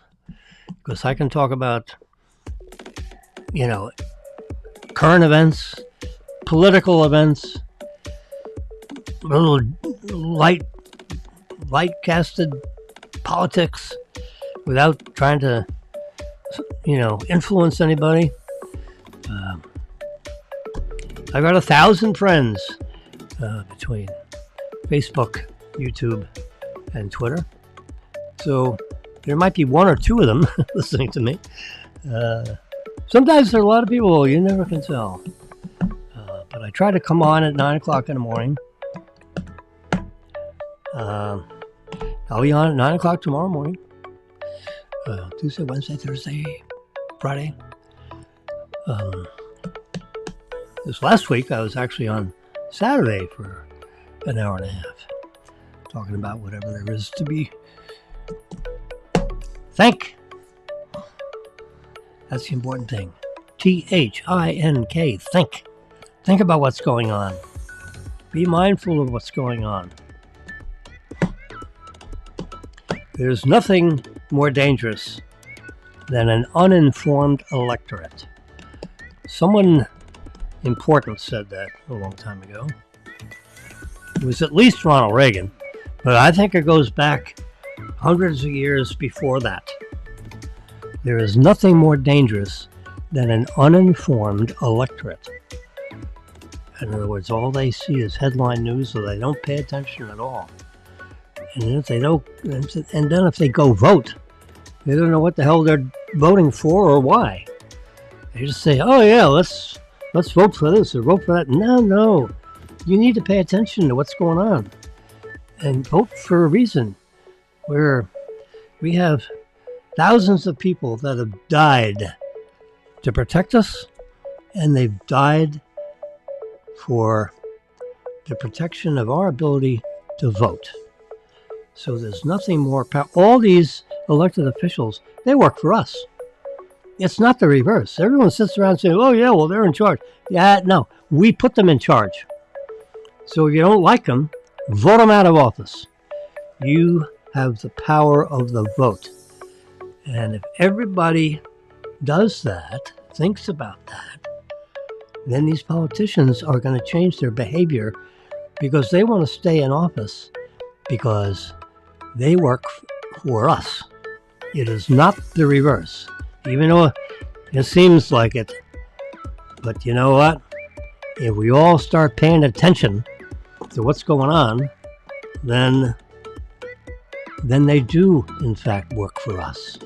because I can talk about, current events, political events, little light-casted politics without trying to, influence anybody. I've got 1,000 friends between Facebook, YouTube, and Twitter. So there might be one or two of them listening to me. Sometimes there are a lot of people, you never can tell. But I try to come on at 9 o'clock in the morning. I'll be on at 9 o'clock tomorrow morning. Tuesday, Wednesday, Thursday, Friday. This last week I was actually on Saturday for an hour and a half, talking about whatever there is to be. Think. That's the important thing. THINK. Think. Think about what's going on. Be mindful of what's going on. There's nothing more dangerous than an uninformed electorate. Someone important said that a long time ago. It was at least Ronald Reagan, but I think it goes back hundreds of years before that. There is nothing more dangerous than an uninformed electorate. In other words, all they see is headline news, so they don't pay attention at all. And if they don't, and then if they go vote, they don't know what the hell they're voting for or why. They just say, "Oh yeah, let's vote for this or vote for that." No. you need to pay attention to what's going on and vote for a reason. We have thousands of people that have died to protect us, and they've died for the protection of our ability to vote. So there's nothing more powerful. All these elected officials, they work for us. It's not the reverse. Everyone sits around saying, oh yeah, well, they're in charge. Yeah, no, we put them in charge. So if you don't like them, vote them out of office. You have the power of the vote. And if everybody does that, thinks about that, then these politicians are going to change their behavior because they want to stay in office because they work for us. It is not the reverse, even though it seems like it. But you know what? If we all start paying attention to what's going on, then they do, in fact, work for us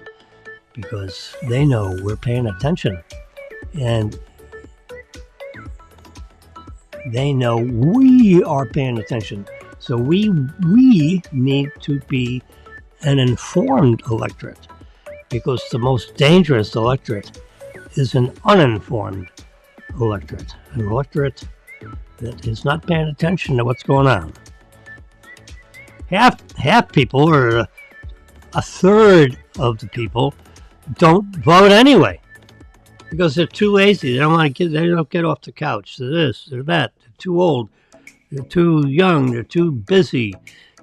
because they know we're paying attention. And they know we are paying attention. So we need to be an informed electorate, because the most dangerous electorate is an uninformed electorate, an electorate that is not paying attention to what's going on. Half people, or a third of the people, don't vote anyway because they're too lazy. They don't get off the couch. They're this, they're that. They're too old. They're too young. They're too busy.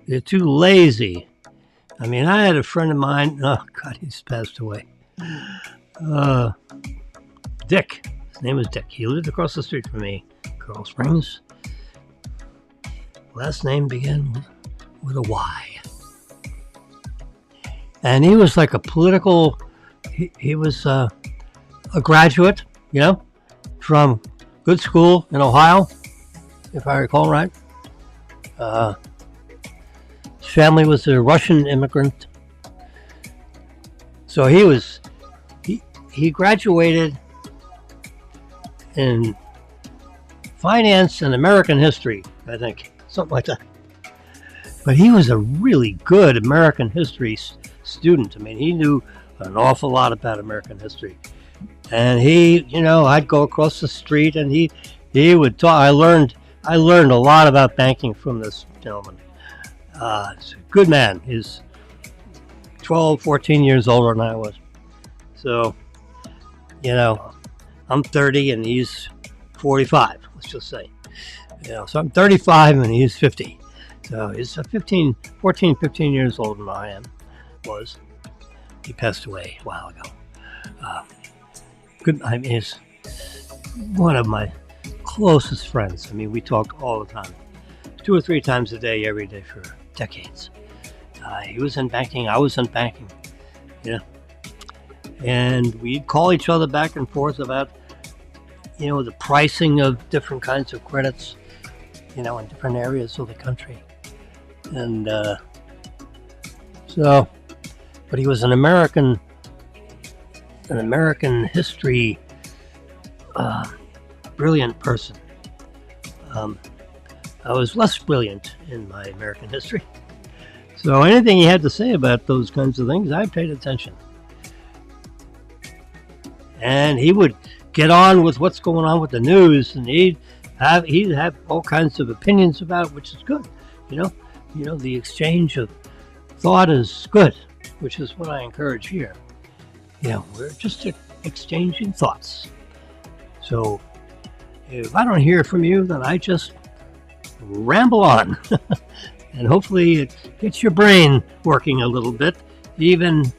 They're too lazy. I mean, I had a friend of mine. Oh God, he's passed away. Dick. His name was Dick. He lived across the street from me, Coral Springs. Last name began with a Y. And he was like a political. He was a graduate, from good school in Ohio, if I recall right. His family was a Russian immigrant. So he graduated in finance and American history, I think, something like that. But he was a really good American history student. I mean, he knew an awful lot about American history. And I'd go across the street and he would talk. I learned a lot about banking from this gentleman. He's a good man. He's 12, 14 years older than I was. So, I'm 30 and he's 45, let's just say. So I'm 35 and he's 50. So he's 15 years older than I was. He passed away a while ago. He's one of my closest friends. I mean, we talk all the time, 2 or 3 times a day, every day for decades. He was in banking, I was in banking, and we'd call each other back and forth about, the pricing of different kinds of credits, in different areas of the country. And but he was an American history brilliant person. I was less brilliant in my American history. So anything he had to say about those kinds of things, I paid attention. And he would get on with what's going on with the news, and he'd have all kinds of opinions about it, which is good. The exchange of thought is good, which is what I encourage here. We're just exchanging thoughts. So if I don't hear from you, then I just ramble on. And hopefully it gets your brain working a little bit, even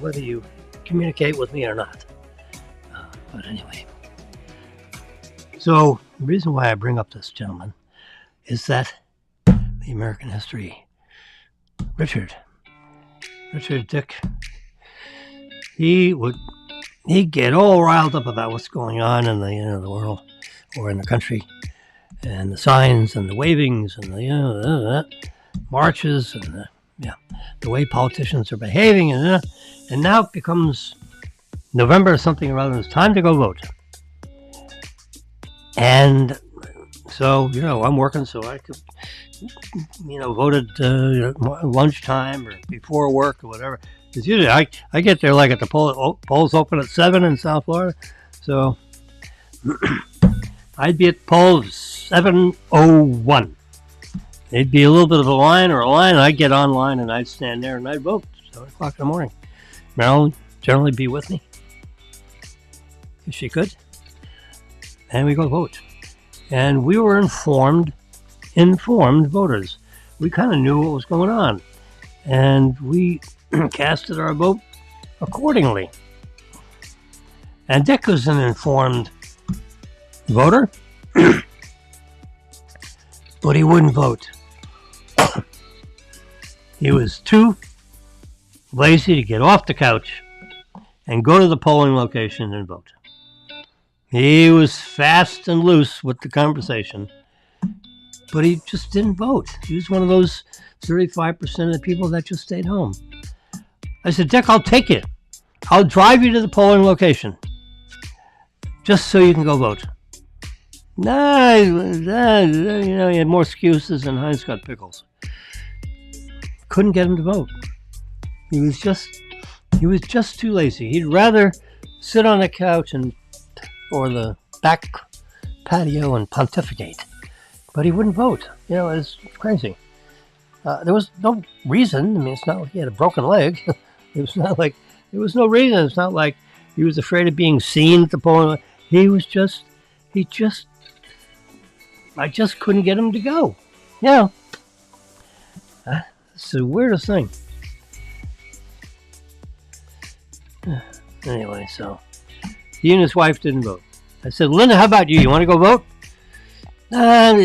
whether you communicate with me or not. But anyway. So the reason why I bring up this gentleman is that the American history, Richard Dick, he'd get all riled up about what's going on in the world or in the country, and the signs and the wavings and the marches and the way politicians are behaving, and now it becomes November or something or other. It's time to go vote, and So, I'm working, so I could, vote at lunchtime or before work or whatever. Because usually I get there like at the polls open at 7 in South Florida. So I'd be at polls 7:01. There'd be a little bit of a line, and I'd get online and I'd stand there and I'd vote 7 o'clock in the morning. Marilyn generally be with me if she could. And we go vote. And we were informed voters. We kind of knew what was going on. And we casted our vote accordingly. And Dick was an informed voter, but he wouldn't vote. He was too lazy to get off the couch and go to the polling location and vote. He was fast and loose with the conversation, but he just didn't vote. He was one of those 35% of the people that just stayed home. I said, Dick, I'll take you. I'll drive you to the polling location just so you can go vote. Nah, he had more excuses than Heinz got pickles. Couldn't get him to vote. He was just too lazy. He'd rather sit on the couch or the back patio and pontificate, but he wouldn't vote. It's crazy. There was no reason. I mean, it's not like he had a broken leg. There was no reason. It's not like he was afraid of being seen at the polling. I just couldn't get him to go. It's the weirdest thing. Anyway, so he and his wife didn't vote. I said, Linda, how about you? You want to go vote? Man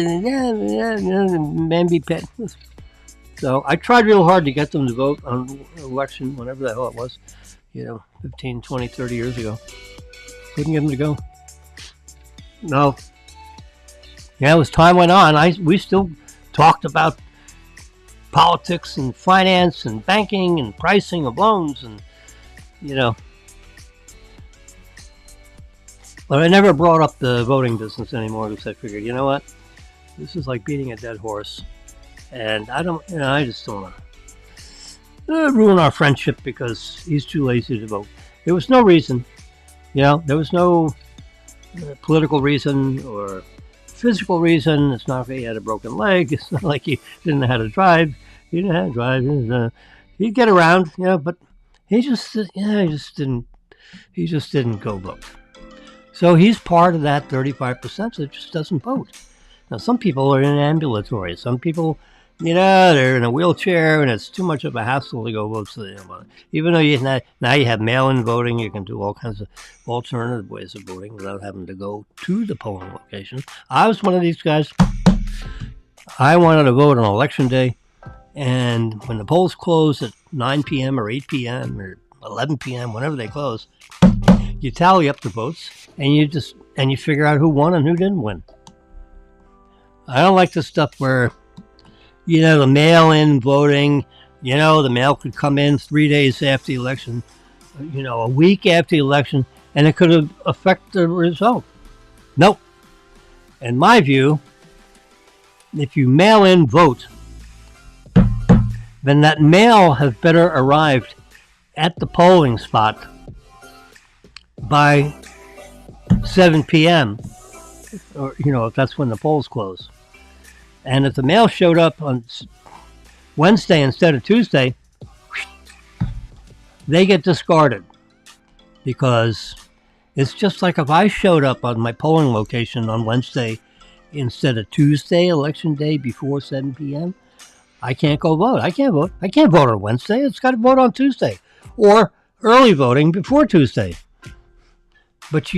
be pet. So I tried real hard to get them to vote on election, whenever the hell it was, 15, 20, 30 years ago. Couldn't get them to go. No. As time went on, we still talked about politics and finance and banking and pricing of loans and, But I never brought up the voting business anymore because I figured, you know what? This is like beating a dead horse. And I just don't want to ruin our friendship because he's too lazy to vote. There was no reason. There was no political reason or physical reason. It's not like he had a broken leg. It's not like he didn't know how to drive. He didn't know how to drive. He'd get around, but he just didn't go vote. So he's part of that 35% that just doesn't vote. Now, some people are in ambulatory. Some people, they're in a wheelchair, and it's too much of a hassle to go vote. So even though now you have mail-in voting, you can do all kinds of alternative ways of voting without having to go to the polling location. I was one of these guys. I wanted to vote on election day, and when the polls close at 9 p.m. or 8 p.m. or 11 p.m., whenever they close, you tally up the votes, and you figure out who won and who didn't win. I don't like the stuff where, the mail-in voting, the mail could come in 3 days after the election, a week after the election, and it could affect the result. Nope. In my view, if you mail-in vote, then that mail has better arrived at the polling spot by 7 p.m. or, if that's when the polls close. And if the mail showed up on Wednesday instead of Tuesday, they get discarded because it's just like if I showed up on my polling location on Wednesday instead of Tuesday, election day before 7 p.m., I can't go vote. I can't vote. I can't vote on Wednesday. It's got to vote on Tuesday or early voting before Tuesday. But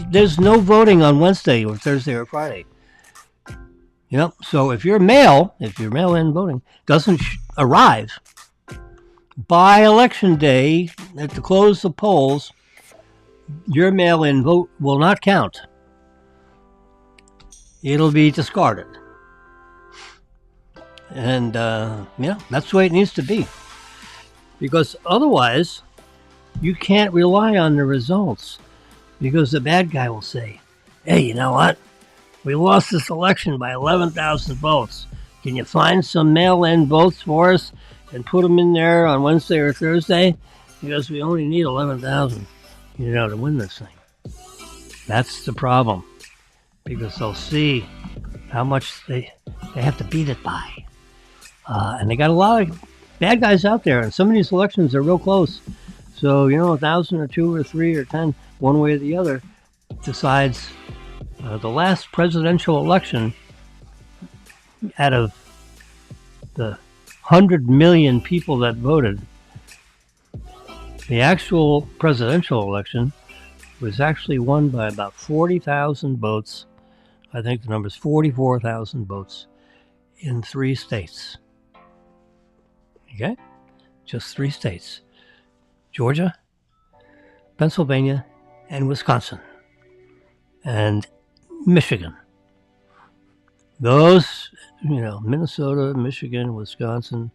there's no voting on Wednesday or Thursday or Friday. So if your mail-in voting doesn't arrive by election day at the close of polls, your mail-in vote will not count. It'll be discarded. And, that's the way it needs to be. Because otherwise, you can't rely on the results. Because the bad guy will say, hey, you know what? We lost this election by 11,000 votes. Can you find some mail-in votes for us and put them in there on Wednesday or Thursday? Because we only need 11,000, to win this thing. That's the problem. Because they'll see how much they have to beat it by. And they got a lot of bad guys out there, and some of these elections are real close. So, 1,000 or 2 or 3 or 10, one way or the other, decides the last presidential election out of the 100 million people that voted. The actual presidential election was actually won by about 40,000 votes. I think the number is 44,000 votes in 3 states. Okay? Just 3 states. Georgia, Pennsylvania, and Wisconsin. And Michigan. Those, Minnesota, Michigan, Wisconsin,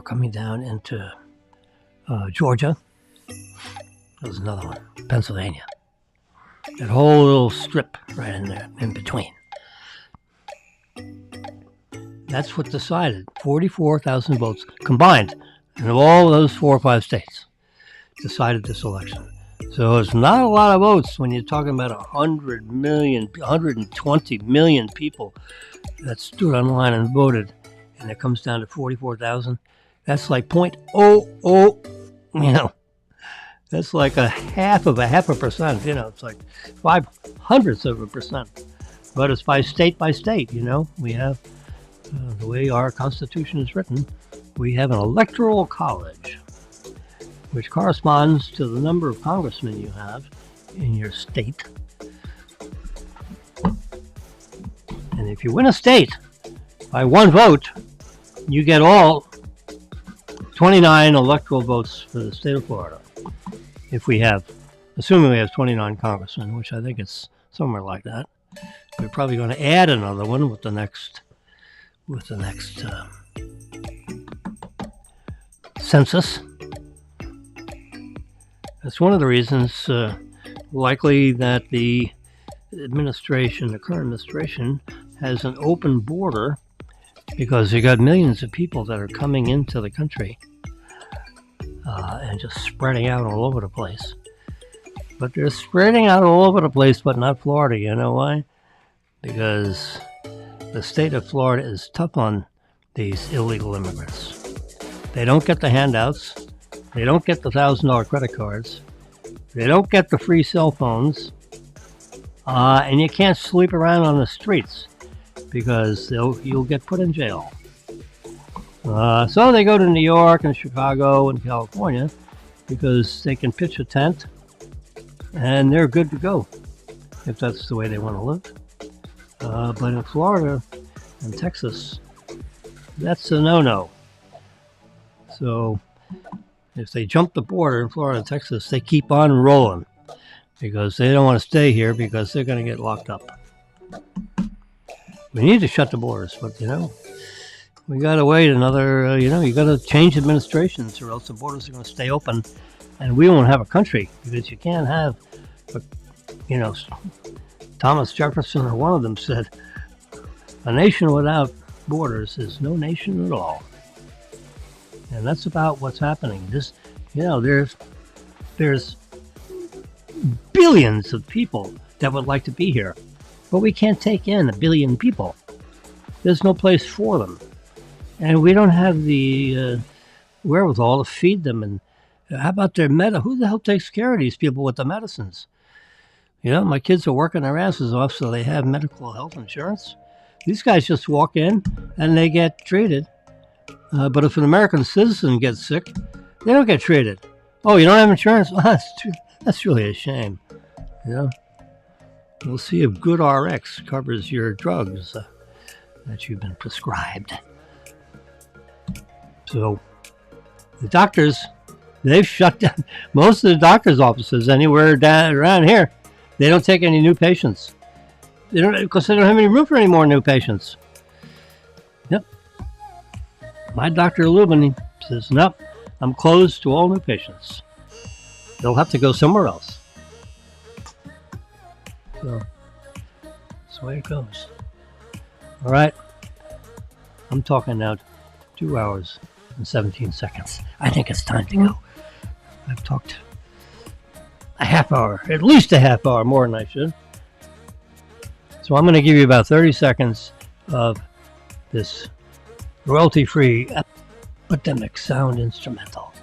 coming down into Georgia. There's another one, Pennsylvania. That whole little strip right in there, in between. That's what decided. 44,000 votes combined in all those 4 or 5 states decided this election. So it's not a lot of votes when you're talking about 100 million, 120 million people that stood online and voted, and it comes down to 44,000. That's like 0.00, that's like a half a percent, it's like 0.05%. But it's by state, we have, the way our Constitution is written, we have an electoral college, which corresponds to the number of congressmen you have in your state. And if you win a state by 1 vote, you get all 29 electoral votes for the state of Florida. Assuming we have 29 congressmen, which I think it's somewhere like that. We're probably going to add another one with the next census. That's one of the reasons likely that the current administration has an open border, because you got millions of people that are coming into the country and just spreading out all over the place. But they're spreading out all over the place, but not Florida. You know why? Because the state of Florida is tough on these illegal immigrants. They don't get the handouts. They don't get the $1,000 credit cards. They don't get the free cell phones. And you can't sleep around on the streets because you'll get put in jail. So they go to New York and Chicago and California because they can pitch a tent and they're good to go if that's the way they want to live. But in Florida and Texas, that's a no-no. So if they jump the border in Florida and Texas, they keep on rolling because they don't want to stay here because they're going to get locked up. We need to shut the borders, but, we got to wait another, you got to change administrations or else the borders are going to stay open and we won't have a country because you can't have, Thomas Jefferson or one of them said, a nation without borders is no nation at all. And that's about what's happening. There's billions of people that would like to be here, but we can't take in 1 billion people. There's no place for them. And we don't have the wherewithal to feed them. And how about their who the hell takes care of these people with the medicines? My kids are working their asses off so they have medical health insurance. These guys just walk in and they get treated. But if an American citizen gets sick, they don't get treated. Oh, you don't have insurance? Well, that's really a shame. We'll see if Good RX covers your drugs that you've been prescribed. So the doctors, they've shut down most of the doctors' offices anywhere down around here. They don't take any new patients. Because they don't have any room for any more new patients. Yep. My Dr. Lubin says, nope, I'm closed to all new patients. They'll have to go somewhere else. the way it goes. All right. I'm talking now 2 hours and 17 seconds. I think it's time to go. I've talked a half hour, at least a half hour more than I should. So I'm going to give you about 30 seconds of this royalty-free epidemic sound instrumental.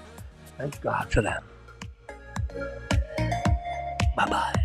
Thank God for them. Bye-bye.